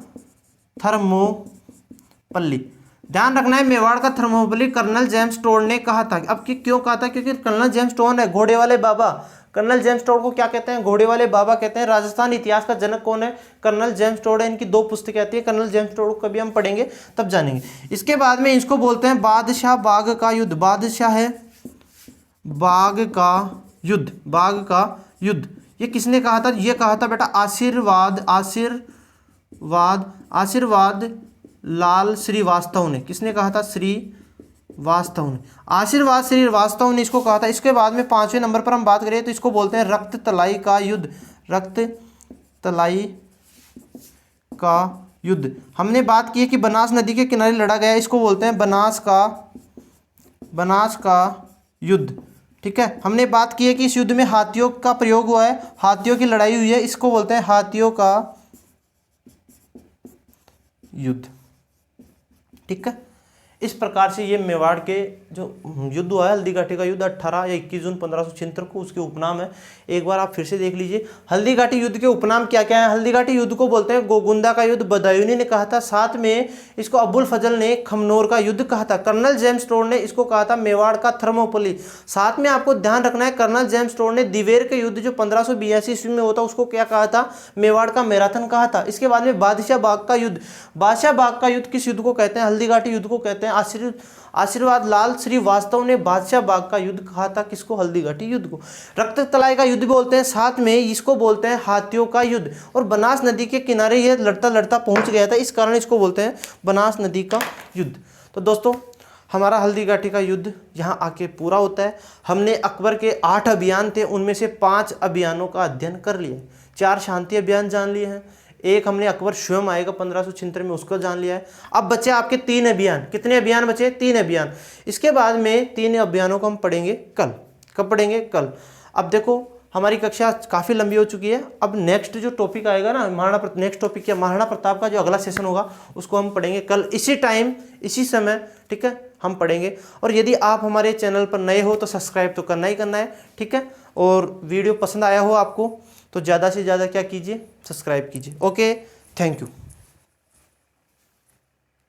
थर्मोपल्ली। ध्यान रखना है, मेवाड़ का थर्मोपल्ली कर्नल जेम्स टोड ने कहा था। अब क्यों कहा था? क्योंकि कर्नल जेम्स टोड है घोड़े वाले बाबा। कर्नल जेम्स टोड को क्या कहते हैं? घोड़े वाले बाबा कहते हैं। राजस्थान इतिहास का जनक कौन है? कर्नल जेम्स टोड है। इनकी 2 पुस्तकें आती है। कर्नल जेम्स टोड को कभी हम पढ़ेंगे तब जानेंगे। इसके बाद में इसको बोलते हैं बादशाह बाग का युद्ध। बादशाह है बाग का युद्ध। बाग का युद्ध ये किसने कहा था? ये कहा था बेटा आशीर्वाद लाल श्रीवास्तव ने। किसने कहा था? श्रीवास्तव ने। आशीर्वाद श्रीवास्तव ने इसको कहा था। इसके बाद में 5वें नंबर पर हम बात करें तो इसको बोलते हैं रक्त तलाई का युद्ध। रक्त तलाई का युद्ध। हमने बात की है कि बनास नदी के किनारे लड़ा गया, इसको बोलते हैं बनास का युद्ध। ठीक है, हमने बात की है कि इस युद्ध में हाथियों का प्रयोग हुआ है, हाथियों की लड़ाई हुई है, इसको बोलते हैं हाथियों का युद्ध। ठीक है, इस प्रकार से ये मेवाड़ के जो युद्ध हुआ है, हल्दी घाटी का युद्ध 18 या 21 जून 1576 को, उसके उपनाम है। एक बार आप फिर से देख लीजिए हल्दी घाटी युद्ध के उपनाम क्या क्या है। हल्दी घाटी युद्ध को बोलते हैं गोगुंदा का युद्ध, बदायूनी ने कहा था। साथ में इसको अबुल फजल ने खमनोर का युद्ध कहा था। कर्नल जेम्स टोड ने इसको कहा था मेवाड़ का थर्मोपल्ली। साथ में आपको ध्यान रखना है, कर्नल जेम्स टोड ने दिवेर के युद्ध जो 1582 ईस्वी में होता उसको क्या कहा था? मेवाड़ का मैराथन कहा था। इसके बाद में बादशाह बाग का युद्ध। बादशाह बाग का युद्ध किस युद्ध को कहते हैं? हल्दी घाटी युद्ध को कहते हैं। आशीर्वाद लाल श्रीवास्तव ने बादशाह बाग का युद्ध कहा था। किसको? हल्दी घाटी युद्ध को। रक्त तलाई का युद्ध बोलते हैं। साथ में इसको बोलते हैं हाथियों का युद्ध। और बनास नदी के किनारे ये लड़ता लड़ता पहुंच गया था, इस कारण इसको बोलते हैं बनास नदी का युद्ध। तो दोस्तों हमारा हल्दी घाटी का युद्ध यहाँ आके पूरा होता है। हमने अकबर के 8 अभियान थे, उनमें से 5 अभियानों का अध्ययन कर लिया। 4 शांति अभियान जान लिए हैं, एक हमने अकबर स्वयं आएगा 1576 में, उसको जान लिया है। अब बचे आपके 3 अभियान। कितने अभियान बचे? 3 अभियान। इसके बाद में 3 अभियानों को हम पढ़ेंगे कल। कब पढ़ेंगे? कल। अब देखो हमारी कक्षा काफ़ी लंबी हो चुकी है। अब नेक्स्ट जो टॉपिक आएगा ना, नेक्स्ट टॉपिक क्या, महाराणा प्रताप का जो अगला सेशन होगा उसको हम पढ़ेंगे कल इसी टाइम इसी समय। ठीक है, हम पढ़ेंगे। और यदि आप हमारे चैनल पर नए हो तो सब्सक्राइब तो करना ही करना है। ठीक है, और वीडियो पसंद आया हो आपको तो ज़्यादा से ज़्यादा क्या कीजिए? सब्सक्राइब कीजिए। Okay, thank you.